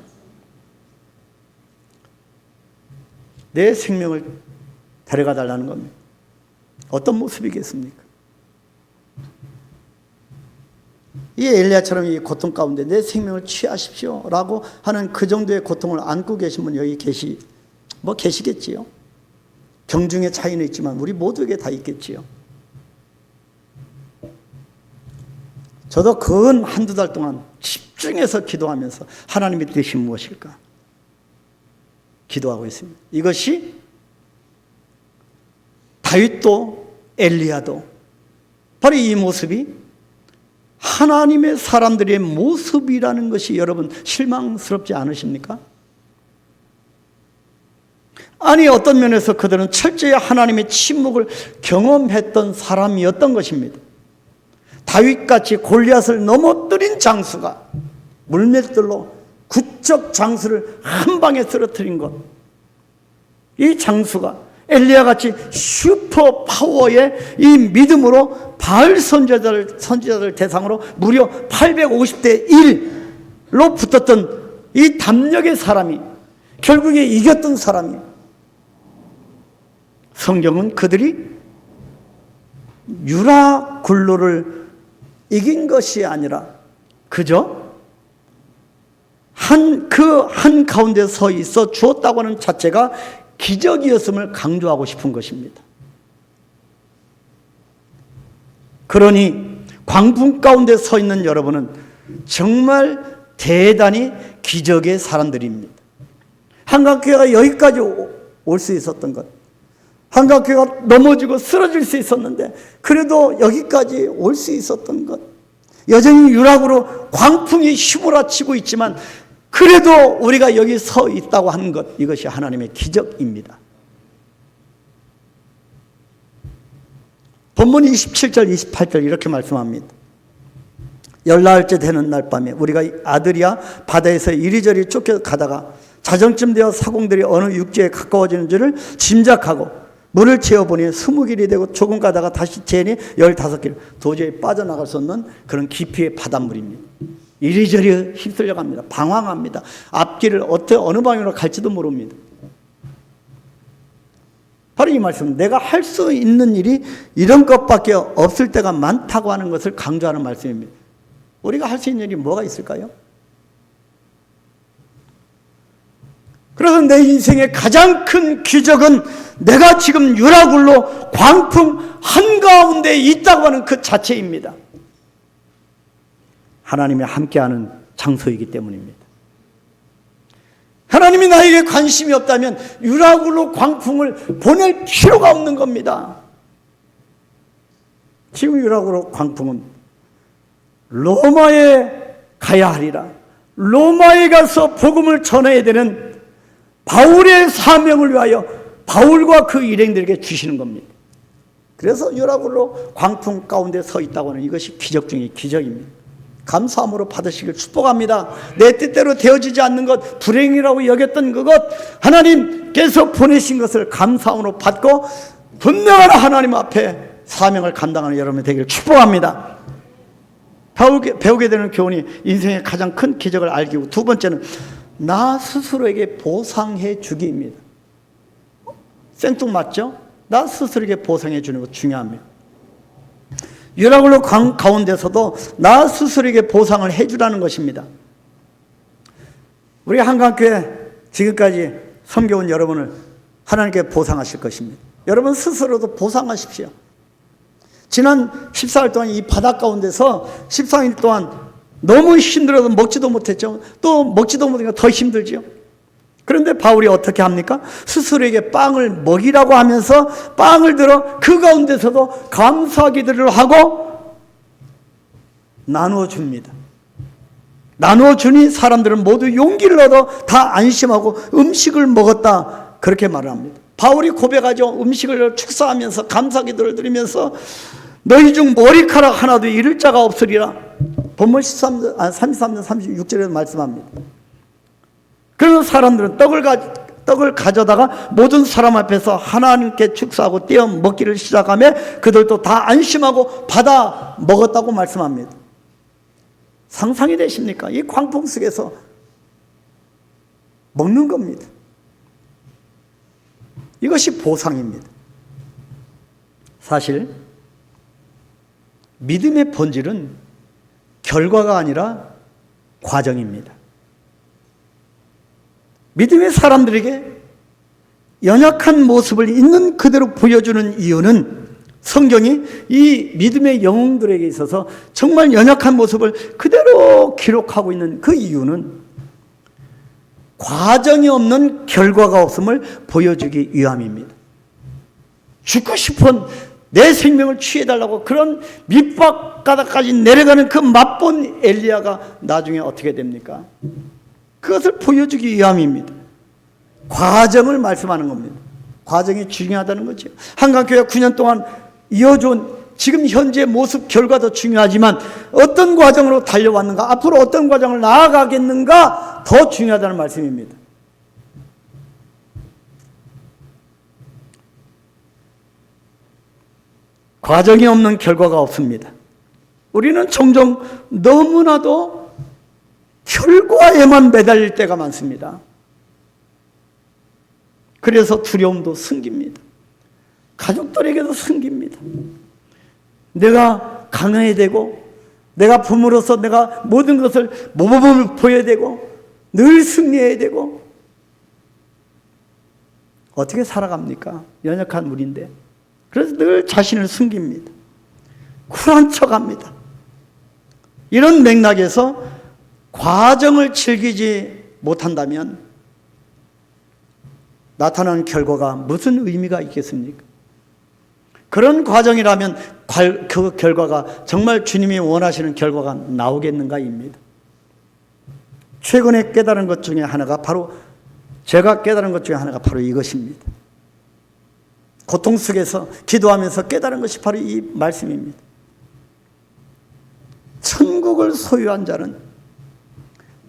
내 생명을 데려가 달라는 겁니다. 어떤 모습이겠습니까? 이 엘리야처럼 이 고통 가운데 내 생명을 취하십시오 라고 하는 그 정도의 고통을 안고 계신 분 여기 계시겠지요. 경중의 차이는 있지만 우리 모두에게 다 있겠지요. 저도 근 한두 달 동안 집중해서 기도하면서 하나님의 뜻이 무엇일까 기도하고 있습니다. 이것이 다윗도 엘리야도 바로 이 모습이 하나님의 사람들의 모습이라는 것이 여러분 실망스럽지 않으십니까? 아니 어떤 면에서 그들은 철저히 하나님의 침묵을 경험했던 사람이었던 것입니다. 다윗같이 골리앗을 넘어뜨린 장수가 물맷돌로 구적 장수를 한 방에 쓰러뜨린 것, 이 장수가 엘리야같이 슈퍼 파워의 이 믿음으로 바알 선지자들 대상으로 무려 850대 1로 붙었던 이 담력의 사람이 결국에 이겼던 사람이에요. 성경은 그들이 유라굴로를 이긴 것이 아니라 그저 한 가운데 서 있어 주었다고 하는 자체가 기적이었음을 강조하고 싶은 것입니다. 그러니 광풍 가운데 서 있는 여러분은 정말 대단히 기적의 사람들입니다. 한강교회가 여기까지 올 수 있었던 것, 한강교회가 넘어지고 쓰러질 수 있었는데 그래도 여기까지 올 수 있었던 것, 여전히 유락으로 광풍이 휘몰아치고 있지만 그래도 우리가 여기 서 있다고 하는 것, 이것이 하나님의 기적입니다. 본문 27절 28절 이렇게 말씀합니다. 열나흘째 되는 날 밤에 우리가 아드리아 바다에서 이리저리 쫓겨가다가 자정쯤 되어 사공들이 어느 육지에 가까워지는 줄을 짐작하고 물을 채워보니 20길이 되고 조금 가다가 다시 재니 15길, 도저히 빠져나갈 수 없는 그런 깊이의 바닷물입니다. 이리저리 휩쓸려 갑니다. 방황합니다. 앞길을 어느 방향으로 갈지도 모릅니다. 바로 이 말씀, 내가 할 수 있는 일이 이런 것밖에 없을 때가 많다고 하는 것을 강조하는 말씀입니다. 우리가 할 수 있는 일이 뭐가 있을까요? 그래서 내 인생의 가장 큰 기적은 내가 지금 유라굴로 광풍 한가운데 있다고 하는 그 자체입니다. 하나님이 함께하는 장소이기 때문입니다. 하나님이 나에게 관심이 없다면 유라굴로 광풍을 보낼 필요가 없는 겁니다. 지금 유라굴로 광풍은 로마에 가야 하리라, 로마에 가서 복음을 전해야 되는 바울의 사명을 위하여 바울과 그 일행들에게 주시는 겁니다. 그래서 유라굴로 광풍 가운데 서 있다고 하는 이것이 기적 중의 기적입니다. 감사함으로 받으시길 축복합니다. 내 뜻대로 되어지지 않는 것, 불행이라고 여겼던 그것, 하나님께서 보내신 것을 감사함으로 받고 분명한 하나님 앞에 사명을 감당하는 여러분이 되기를 축복합니다. 배우게 되는 교훈이 인생의 가장 큰 기적을 알기고, 두 번째는 나 스스로에게 보상해 주기입니다. 생뚱맞죠? 나 스스로에게 보상해 주는 것 중요합니다. 유라굴로 가운데서도 나 스스로에게 보상을 해주라는 것입니다. 우리 한강교회 지금까지 섬겨온 여러분을 하나님께 보상하실 것입니다. 여러분 스스로도 보상하십시오. 지난 14일 동안 이 바다 가운데서 14일 동안 너무 힘들어서 먹지도 못했죠. 또 먹지도 못하니까 더 힘들지요. 그런데 바울이 어떻게 합니까? 스스로에게 빵을 먹이라고 하면서 빵을 들어 그 가운데서도 감사 기도를 하고 나누어 줍니다. 나누어 주니 사람들은 모두 용기를 얻어 다 안심하고 음식을 먹었다, 그렇게 말을 합니다. 바울이 고백하죠. 음식을 축사하면서 감사 기도를 드리면서 너희 중 머리카락 하나도 잃을 자가 없으리라. 본문 33년 36절에서 말씀합니다. 그래서 사람들은 떡을 가져다가 모든 사람 앞에서 하나님께 축사하고 떼어 먹기를 시작하며 그들도 다 안심하고 받아 먹었다고 말씀합니다. 상상이 되십니까? 이 광풍 속에서 먹는 겁니다. 이것이 보상입니다. 사실 믿음의 본질은 결과가 아니라 과정입니다. 믿음의 사람들에게 연약한 모습을 있는 그대로 보여주는 이유는 성경이 이 믿음의 영웅들에게 있어서 정말 연약한 모습을 그대로 기록하고 있는 그 이유는 과정이 없는 결과가 없음을 보여주기 위함입니다. 죽고 싶은 내 생명을 취해달라고 그런 밑바닥까지 내려가는 그 맛본 엘리야가 나중에 어떻게 됩니까? 그것을 보여주기 위함입니다. 과정을 말씀하는 겁니다. 과정이 중요하다는 거죠. 한강교회가 9년 동안 이어준 지금 현재 모습 결과도 중요하지만 어떤 과정으로 달려왔는가, 앞으로 어떤 과정을 나아가겠는가 더 중요하다는 말씀입니다. 과정이 없는 결과가 없습니다. 우리는 종종 너무나도 결과에만 매달릴 때가 많습니다. 그래서 두려움도 생깁니다. 가족들에게도 생깁니다. 내가 강해야 되고, 내가 부모로서 내가 모든 것을 모범을 보여야 되고, 늘 승리해야 되고, 어떻게 살아갑니까? 연약한 우리인데. 그래서 늘 자신을 숨깁니다. 쿨한 척합니다. 이런 맥락에서 과정을 즐기지 못한다면 나타나는 결과가 무슨 의미가 있겠습니까? 그런 과정이라면 그 결과가 정말 주님이 원하시는 결과가 나오겠는가입니다. 최근에 깨달은 것 중에 하나가 바로, 제가 깨달은 것 중에 하나가 바로 이것입니다. 고통 속에서 기도하면서 깨달은 것이 바로 이 말씀입니다. 천국을 소유한 자는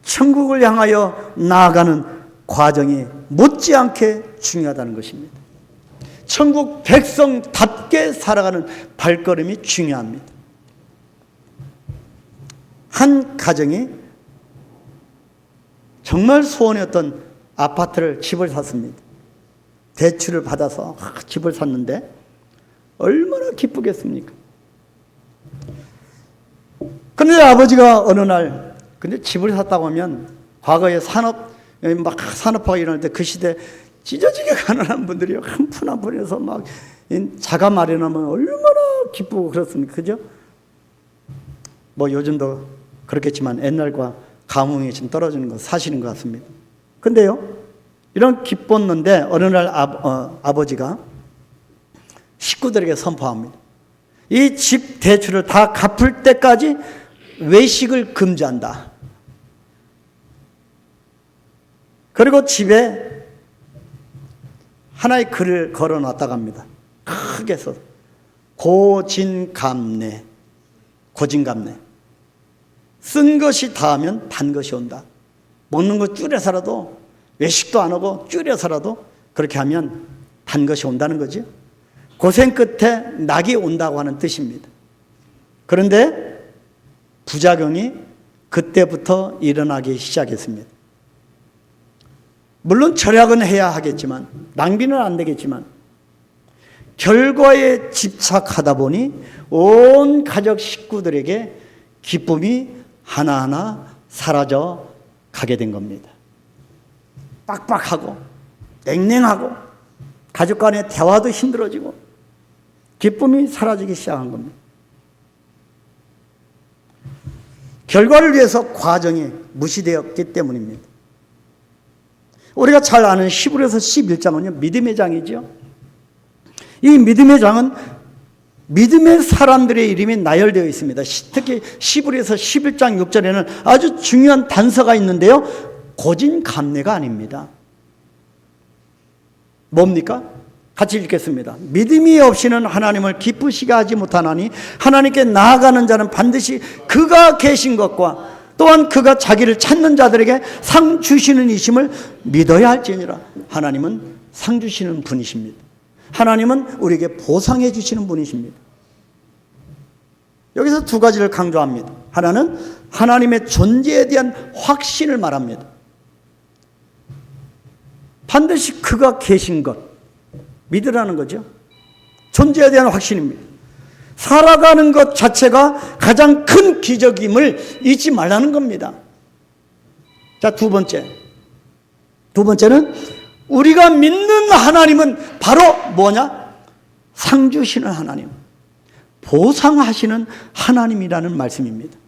천국을 향하여 나아가는 과정이 못지않게 중요하다는 것입니다. 천국 백성답게 살아가는 발걸음이 중요합니다. 한 가정이 정말 소원이었던 아파트를, 집을 샀습니다. 대출을 받아서 집을 샀는데 얼마나 기쁘겠습니까? 그런데 아버지가 어느 날, 근데 집을 샀다고 하면 과거에 산업화가 일어날 때 그 시대 찢어지게 가난한 분들이 한 푼 한 푼에서 막 자가 마련하면 얼마나 기쁘고 그렇습니까? 그죠? 뭐 요즘도 그렇겠지만 옛날과 감흥이 좀 떨어지는 거 사실인 것 같습니다. 근데요, 이런 기뻤는데 어느 날 아버지가 식구들에게 선포합니다. 이 집 대출을 다 갚을 때까지 외식을 금지한다. 그리고 집에 하나의 글을 걸어놨다고 합니다. 크게 써서 고진감래. 고진감래. 쓴 것이 다하면 단 것이 온다. 먹는 거 줄여서라도, 외식도 안 하고 줄여서라도 그렇게 하면 단 것이 온다는 거죠. 고생 끝에 낙이 온다고 하는 뜻입니다. 그런데 부작용이 그때부터 일어나기 시작했습니다. 물론 절약은 해야 하겠지만, 낭비는 안 되겠지만, 결과에 집착하다 보니 온 가족 식구들에게 기쁨이 하나하나 사라져 가게 된 겁니다. 빡빡하고 냉랭하고 가족 간의 대화도 힘들어지고 기쁨이 사라지기 시작한 겁니다. 결과를 위해서 과정이 무시되었기 때문입니다. 우리가 잘 아는 히브리서 11장은요, 믿음의 장이죠. 이 믿음의 장은 믿음의 사람들의 이름이 나열되어 있습니다. 특히 히브리서 11장 6절에는 아주 중요한 단서가 있는데요, 고진감래가 아닙니다. 뭡니까? 같이 읽겠습니다. 믿음이 없이는 하나님을 기쁘시게 하지 못하나니 하나님께 나아가는 자는 반드시 그가 계신 것과 또한 그가 자기를 찾는 자들에게 상 주시는 이심을 믿어야 할지니라. 하나님은 상 주시는 분이십니다. 하나님은 우리에게 보상해 주시는 분이십니다. 여기서 두 가지를 강조합니다. 하나는 하나님의 존재에 대한 확신을 말합니다. 반드시 그가 계신 것, 믿으라는 거죠. 존재에 대한 확신입니다. 살아가는 것 자체가 가장 큰 기적임을 잊지 말라는 겁니다. 자, 두 번째는 우리가 믿는 하나님은 바로 뭐냐? 상 주시는 하나님, 보상하시는 하나님이라는 말씀입니다.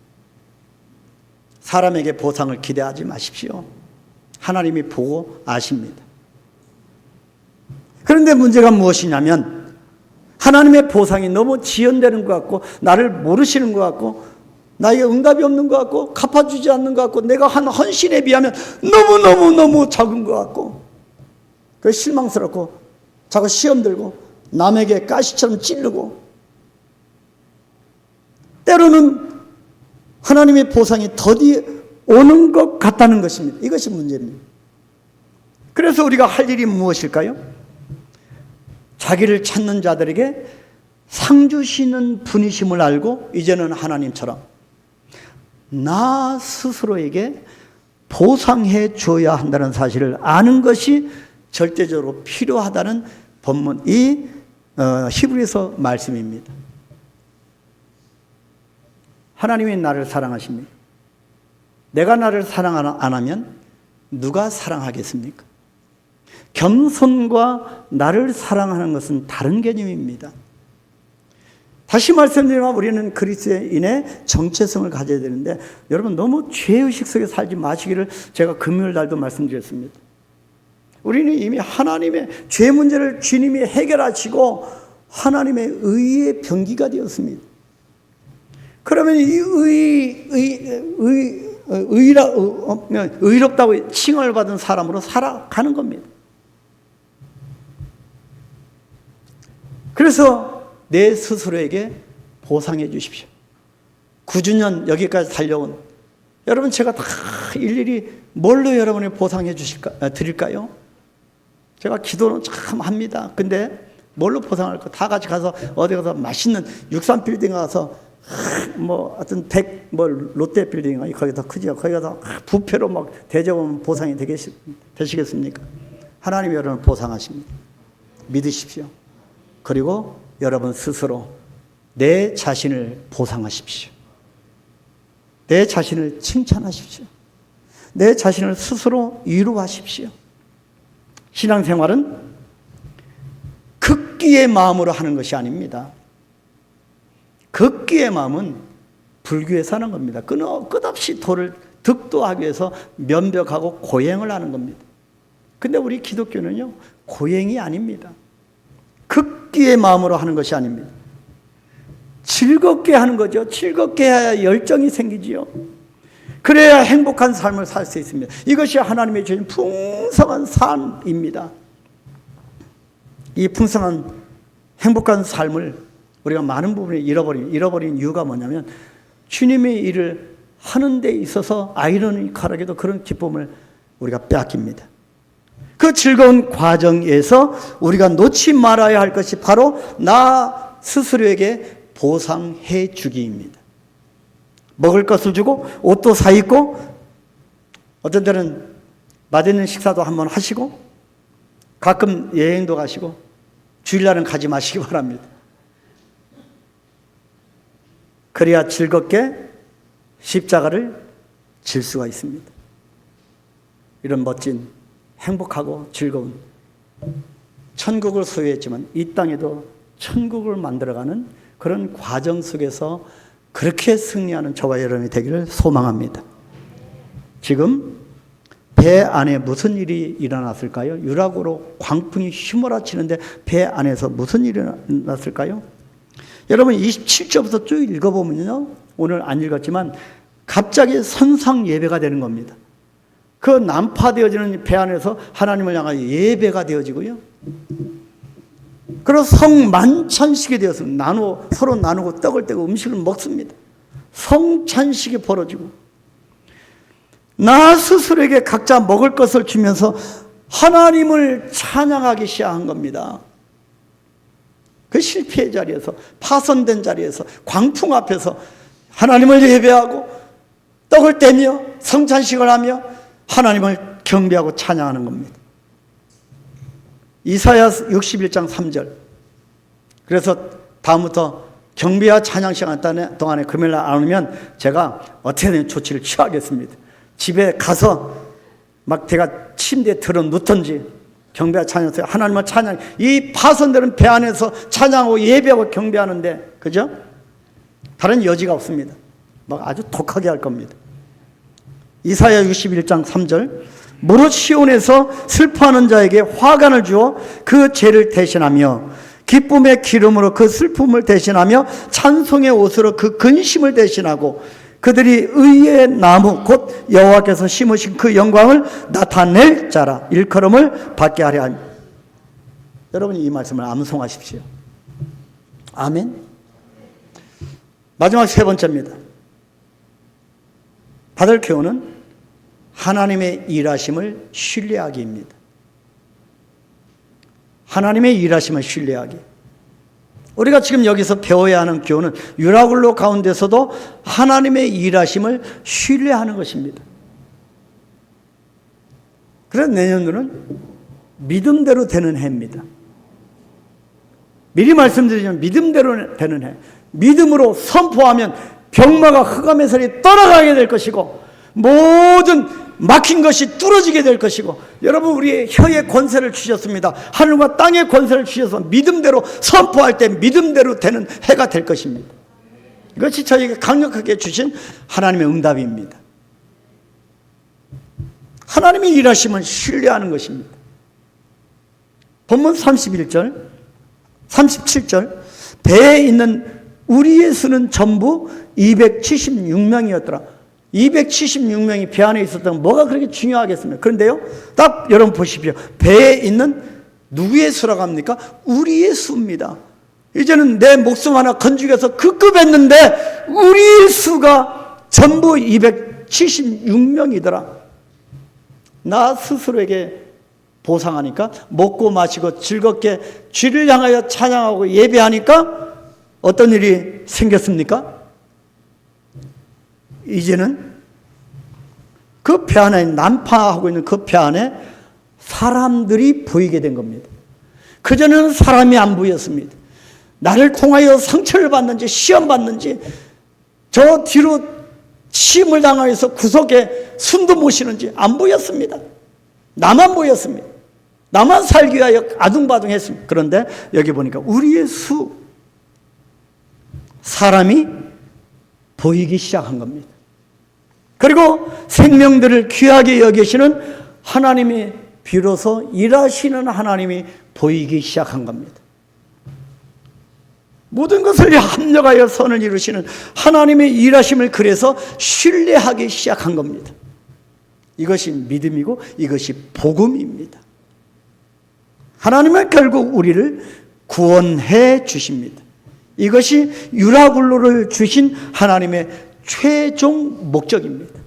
사람에게 보상을 기대하지 마십시오. 하나님이 보고 아십니다. 그런데 문제가 무엇이냐면 하나님의 보상이 너무 지연되는 것 같고, 나를 모르시는 것 같고, 나에게 응답이 없는 것 같고, 갚아주지 않는 것 같고, 내가 한 헌신에 비하면 너무너무 적은 것 같고, 그래서 실망스럽고 자꾸 시험 들고 남에게 가시처럼 찌르고, 때로는 하나님의 보상이 더디 오는 것 같다는 것입니다. 이것이 문제입니다. 그래서 우리가 할 일이 무엇일까요? 자기를 찾는 자들에게 상 주시는 분이심을 알고 이제는 하나님처럼 나 스스로에게 보상해 줘야 한다는 사실을 아는 것이 절대적으로 필요하다는 본문, 이 히브리서 말씀입니다. 하나님이 나를 사랑하십니다. 내가 나를 사랑 안 하면 누가 사랑하겠습니까? 겸손과 나를 사랑하는 것은 다른 개념입니다. 다시 말씀드리면 우리는 그리스도인의 정체성을 가져야 되는데, 여러분 너무 죄의식 속에 살지 마시기를 제가 금요일 날도 말씀드렸습니다. 우리는 이미 하나님의 죄 문제를 주님이 해결하시고 하나님의 의의 병기가 되었습니다. 그러면 이 의롭다고 칭을 받은 사람으로 살아가는 겁니다. 그래서 내 스스로에게 보상해 주십시오. 9주년 여기까지 달려온 여러분, 제가 다 일일이 뭘로 여러분이 보상해 드릴까요? 제가 기도는 참 합니다. 근데 뭘로 보상할까? 다 같이 가서 어디 가서 맛있는 63 빌딩 가서 뭐 하여튼 100 뭐 롯데 빌딩 거기 더 크죠. 거기 가서 부페로 막 대접하면 보상이 되시겠습니까? 하나님이 여러분을 보상하십니다. 믿으십시오. 그리고 여러분 스스로 내 자신을 보상하십시오. 내 자신을 칭찬하십시오. 내 자신을 스스로 위로하십시오. 신앙생활은 극기의 마음으로 하는 것이 아닙니다. 극기의 마음은 불교에서 하는 겁니다. 끝없이 도를 득도하기 위해서 면벽하고 고행을 하는 겁니다. 근데 우리 기독교는요, 고행이 아닙니다. 극기의 마음으로 하는 것이 아닙니다. 즐겁게 하는 거죠. 즐겁게 해야 열정이 생기지요. 그래야 행복한 삶을 살 수 있습니다. 이것이 하나님의 주신 풍성한 삶입니다. 이 풍성한 행복한 삶을 우리가 많은 부분에 잃어버린 이유가 뭐냐면, 주님의 일을 하는 데 있어서 아이러니컬하게도 그런 기쁨을 우리가 빼앗깁니다. 그 즐거운 과정에서 우리가 놓지 말아야 할 것이 바로 나 스스로에게 보상해 주기입니다. 먹을 것을 주고 옷도 사 입고 어떤 때는 맛있는 식사도 한번 하시고 가끔 여행도 가시고, 주일날은 가지 마시기 바랍니다. 그래야 즐겁게 십자가를 질 수가 있습니다. 이런 멋진 행복하고 즐거운 천국을 소유했지만 이 땅에도 천국을 만들어가는 그런 과정 속에서 그렇게 승리하는 저와 여러분이 되기를 소망합니다. 지금 배 안에 무슨 일이 일어났을까요? 유락으로 광풍이 휘몰아치는데 배 안에서 무슨 일이 일어났을까요? 여러분 27절부터 쭉 읽어보면요, 오늘 안 읽었지만 갑자기 선상 예배가 되는 겁니다. 그 난파되어지는 배 안에서 하나님을 향하여 예배가 되어지고요, 그리고 성만찬식이 되었습니다. 서로 나누고 떡을 떼고 음식을 먹습니다. 성찬식이 벌어지고 나 스스로에게 각자 먹을 것을 주면서 하나님을 찬양하기 시작한 겁니다. 그 실패의 자리에서, 파손된 자리에서, 광풍 앞에서 하나님을 예배하고 떡을 떼며 성찬식을 하며 하나님을 경배하고 찬양하는 겁니다. 이사야 61장 3절. 그래서 다음부터 경배와 찬양 시간 동안에 금요일날 안 오면 제가 어떻게든 조치를 취하겠습니다. 집에 가서 막 제가 침대에 들어 눕든지 경배와 찬양해서 하나님을 찬양, 이 파손되는 배 안에서 찬양하고 예배하고 경배하는데, 그죠? 다른 여지가 없습니다. 막 아주 독하게 할 겁니다. 이사야 61장 3절. 무릇 시온에서 슬퍼하는 자에게 화관을 주어 그 죄를 대신하며 기쁨의 기름으로 그 슬픔을 대신하며 찬송의 옷으로 그 근심을 대신하고 그들이 의의 나무 곧 여호와께서 심으신 그 영광을 나타낼 자라 일컬음을 받게 하려 하니. 여러분이 이 말씀을 암송하십시오. 아멘. 마지막 세 번째입니다. 받을 교훈은 하나님의 일하심을 신뢰하기입니다. 하나님의 일하심을 신뢰하기. 우리가 지금 여기서 배워야 하는 교훈은 유라굴로 가운데서도 하나님의 일하심을 신뢰하는 것입니다. 그래서 내년도는 믿음대로 되는 해입니다. 미리 말씀드리자면 믿음대로 되는 해. 믿음으로 선포하면 병마가 흑암의 설이 떠나가게 될 것이고 모든 막힌 것이 뚫어지게 될 것이고, 여러분 우리의 혀의 권세를 주셨습니다. 하늘과 땅의 권세를 주셔서 믿음대로 선포할 때 믿음대로 되는 해가 될 것입니다. 이것이 저에게 강력하게 주신 하나님의 응답입니다. 하나님의 일하심을 신뢰하는 것입니다. 본문 31절 37절 배에 있는 우리의 수는 전부 276명이었더라. 276명이 배 안에 있었다면 뭐가 그렇게 중요하겠습니까? 그런데요, 딱 여러분 보십시오. 배에 있는 누구의 수라고 합니까? 우리의 수입니다. 이제는 내 목숨 하나 건죽여서 급급했는데 우리의 수가 전부 276명이더라. 나 스스로에게 보상하니까, 먹고 마시고 즐겁게 주를 향하여 찬양하고 예배하니까 어떤 일이 생겼습니까? 이제는 그 배 안에 난파하고 있는 그 배 안에 사람들이 보이게 된 겁니다. 그전에는 사람이 안 보였습니다. 나를 통하여 상처를 받는지 시험 받는지, 저 뒤로 침을 당하여서 구석에 숨도 못 쉬는지 안 보였습니다. 나만 보였습니다. 나만 살기 위하여 아둥바둥했습니다. 그런데 여기 보니까 우리의 수, 사람이 보이기 시작한 겁니다. 그리고 생명들을 귀하게 여기시는 하나님이, 비로소 일하시는 하나님이 보이기 시작한 겁니다. 모든 것을 합력하여 선을 이루시는 하나님의 일하심을 그래서 신뢰하기 시작한 겁니다. 이것이 믿음이고 이것이 복음입니다. 하나님은 결국 우리를 구원해 주십니다. 이것이 유라굴로를 주신 하나님의 최종 목적입니다.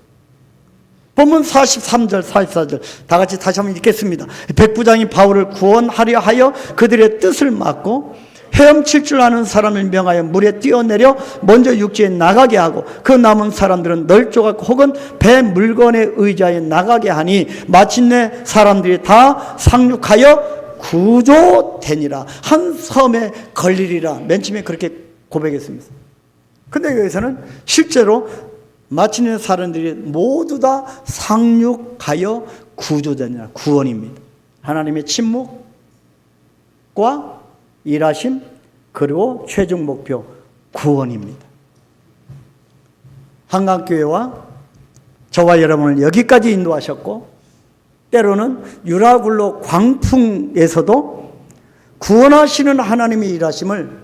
본문 43절 44절 다 같이 다시 한번 읽겠습니다. 백부장이 바울을 구원하려 하여 그들의 뜻을 막고 헤엄칠 줄 아는 사람을 명하여 물에 뛰어내려 먼저 육지에 나가게 하고, 그 남은 사람들은 널조각 혹은 배 물건에 의지하여 나가게 하니 마침내 사람들이 다 상륙하여 구조되니라. 한 섬에 걸리리라. 맨 처음에 그렇게 고백했습니다. 근데 여기서는 실제로 마침내 사람들이 모두 다 상륙하여 구조되니라. 구원입니다. 하나님의 침묵과 일하심, 그리고 최종 목표 구원입니다. 한강교회와 저와 여러분을 여기까지 인도하셨고, 때로는 유라굴로 광풍에서도 구원하시는 하나님의 일하심을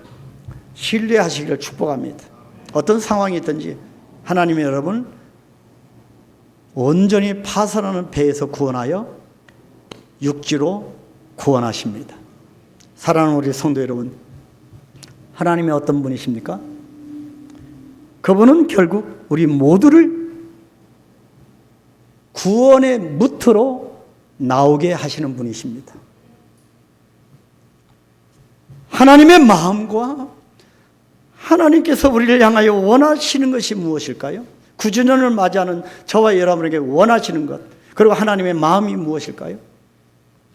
신뢰하시기를 축복합니다. 어떤 상황이 있든지 하나님이 여러분 온전히 파산하는 배에서 구원하여 육지로 구원하십니다. 사랑하는 우리 성도 여러분, 하나님이 어떤 분이십니까? 그분은 결국 우리 모두를 구원의 무트로 나오게 하시는 분이십니다. 하나님의 마음과 하나님께서 우리를 향하여 원하시는 것이 무엇일까요? 9주년을 맞이하는 저와 여러분에게 원하시는 것, 그리고 하나님의 마음이 무엇일까요?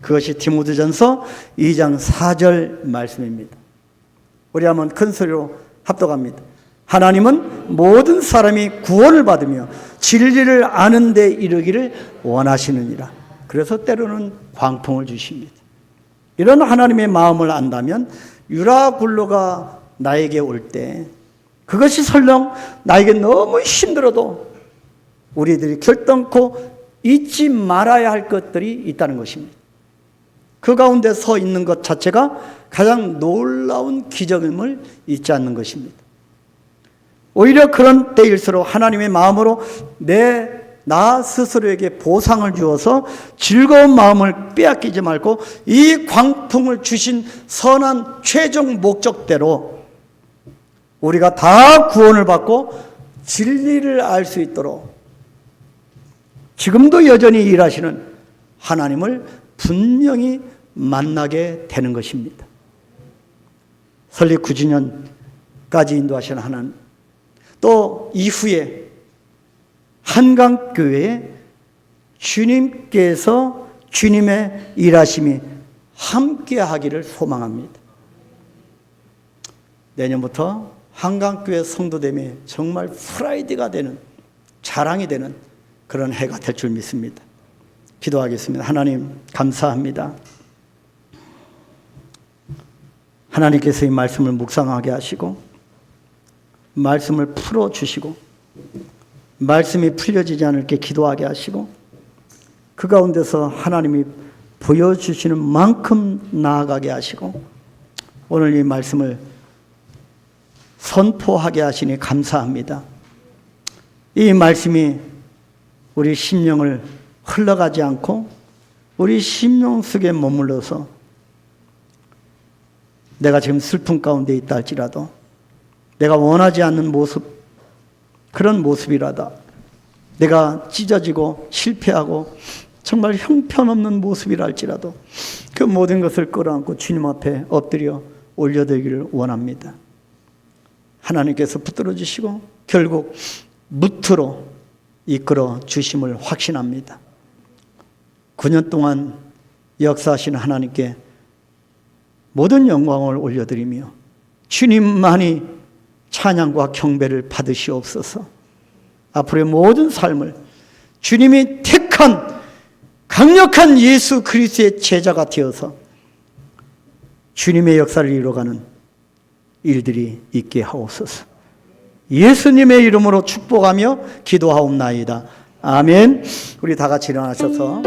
그것이 디모데전서 2장 4절 말씀입니다. 우리 한번 큰 소리로 합독합니다. 하나님은 모든 사람이 구원을 받으며 진리를 아는 데 이르기를 원하시느니라. 그래서 때로는 광풍을 주십니다. 이런 하나님의 마음을 안다면 유라굴로가 나에게 올 때, 그것이 설령 나에게 너무 힘들어도 우리들이 결단코 잊지 말아야 할 것들이 있다는 것입니다. 그 가운데 서 있는 것 자체가 가장 놀라운 기적임을 잊지 않는 것입니다. 오히려 그런 때일수록 하나님의 마음으로 나 스스로에게 보상을 주어서 즐거운 마음을 빼앗기지 말고 이 광풍을 주신 선한 최종 목적대로 우리가 다 구원을 받고 진리를 알 수 있도록 지금도 여전히 일하시는 하나님을 분명히 만나게 되는 것입니다. 설립 9주년까지 인도하시는 하나님, 또 이후에 한강교회에 주님께서 주님의 일하심이 함께하기를 소망합니다. 내년부터 한강교회 성도됨이 정말 프라이드가 되는, 자랑이 되는 그런 해가 될 줄 믿습니다. 기도하겠습니다. 하나님 감사합니다. 하나님께서 이 말씀을 묵상하게 하시고 말씀을 풀어주시고 말씀이 풀려지지 않게 기도하게 하시고 그 가운데서 하나님이 보여주시는 만큼 나아가게 하시고 오늘 이 말씀을 선포하게 하시니 감사합니다. 이 말씀이 우리 심령을 흘러가지 않고 우리 심령 속에 머물러서 내가 지금 슬픔 가운데 있다 할지라도 내가 원하지 않는 모습, 그런 모습이라도 내가 찢어지고 실패하고 정말 형편없는 모습이라 할지라도 그 모든 것을 끌어안고 주님 앞에 엎드려 올려드리기를 원합니다. 하나님께서 붙들어 주시고 결국 무트로 이끌어 주심을 확신합니다. 9년 동안 역사하신 하나님께 모든 영광을 올려드리며 주님만이 찬양과 경배를 받으시옵소서. 앞으로의 모든 삶을 주님이 택한 강력한 예수 그리스도의 제자가 되어서 주님의 역사를 이루어가는 일들이 있게 하옵소서. 예수님의 이름으로 축복하며 기도하옵나이다. 아멘. 우리 다 같이 일어나셔서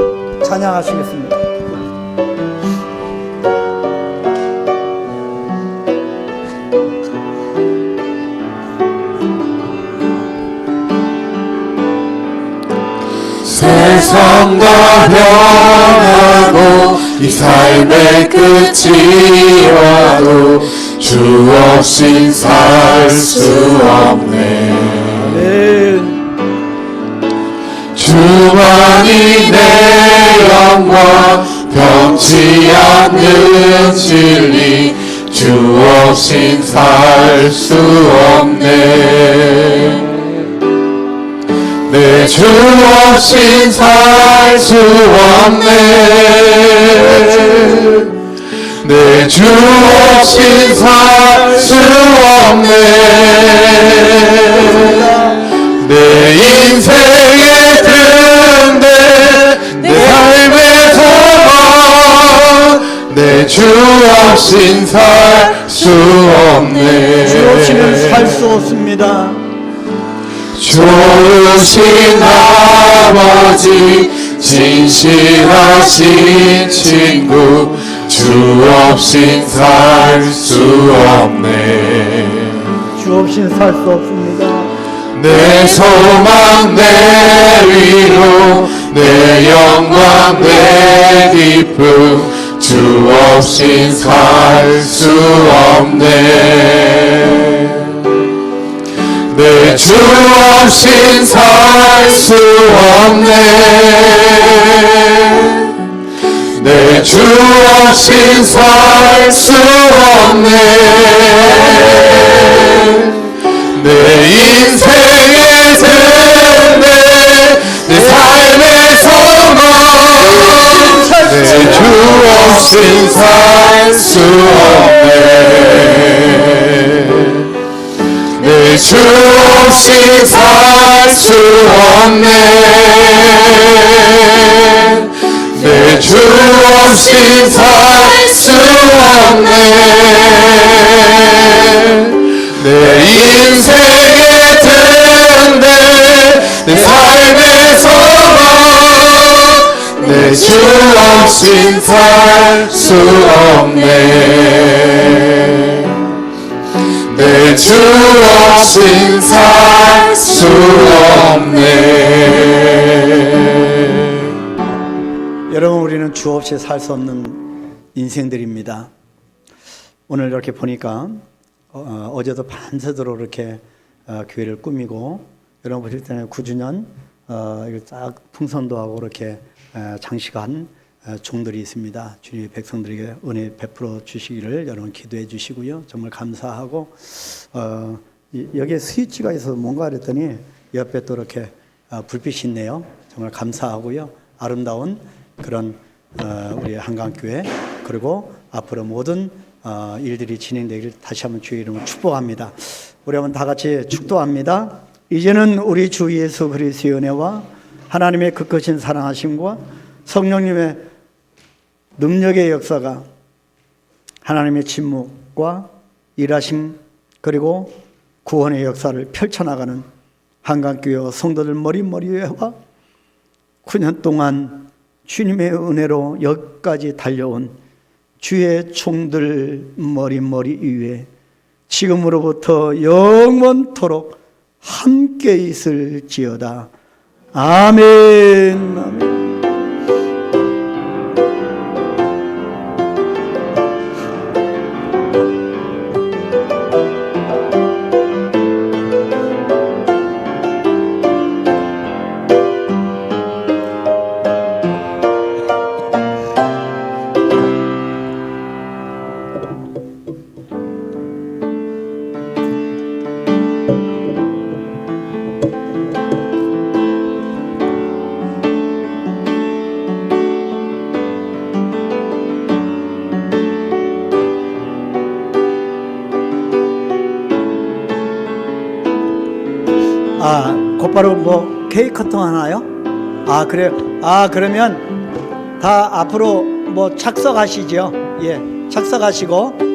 찬양하시겠습니다. 세상과 변하고 이 삶의 끝이 와도 주 없인 살 수 없네. 주만이 내 영광 변치 않는 진리 주 없인 살 수 없네. 내 주 없인 살 수 없네. 내 주 없인 살 수 없네. 내 인생의 든데 내 삶의 소망 내 주 없인 살 수 없네. 주 없이는 살 수 없습니다. 좋으신 아버지 진실하신 친구 주 없인 살 수 없네. 주 없인 살 수 없습니다. 내 소망 내 위로 내 영광 내 기쁨 주 없인 살 수 없네. 내 주 없인 살 수 없네. 내 주 없인 살 수 없네. 내 인생의 든데 내 삶의 소망 내 주 없인 살 수 없네. 내 주 없인 살 수 없네. 내 주 없인 살 수 없네. 내 인생의 든데 내 삶의 소망 내 주 없인 살 수 없네. 내 주 없인 살 수 없네. 여러분, 우리는 주 없이 살 수 없는 인생들입니다. 오늘 이렇게 보니까 어제도 밤새도록 이렇게 교회를 꾸미고 여러분 보실 때는 9주년 이거 딱 풍선도 하고 이렇게 장식한 종들이 있습니다. 주님의 백성들에게 은혜 베풀어 주시기를 여러분 기도해 주시고요. 정말 감사하고 여기에 스위치가 있어서 뭔가 그랬더니 옆에 또 이렇게 불빛이 있네요. 정말 감사하고요. 아름다운 그런 우리 한강교회 그리고 앞으로 모든 일들이 진행되기를 다시 한번 주의 이름으로 축복합니다. 우리 한번 다 같이 축도합니다. 이제는 우리 주 예수 그리스도의 은혜와 하나님의 그 크신 사랑하심과 성령님의 능력의 역사가 하나님의 침묵과 일하심 그리고 구원의 역사를 펼쳐나가는 한강교회 성도들 머리머리와 9년 동안 주님의 은혜로 여기까지 달려온 주의 종들 머리머리 위에 지금으로부터 영원토록 함께 있을지어다. 아멘. 아멘. 곧바로 뭐 케이크 커팅 하나요? 그래요? 그러면 다 앞으로 뭐 착석하시죠? 예, 착석하시고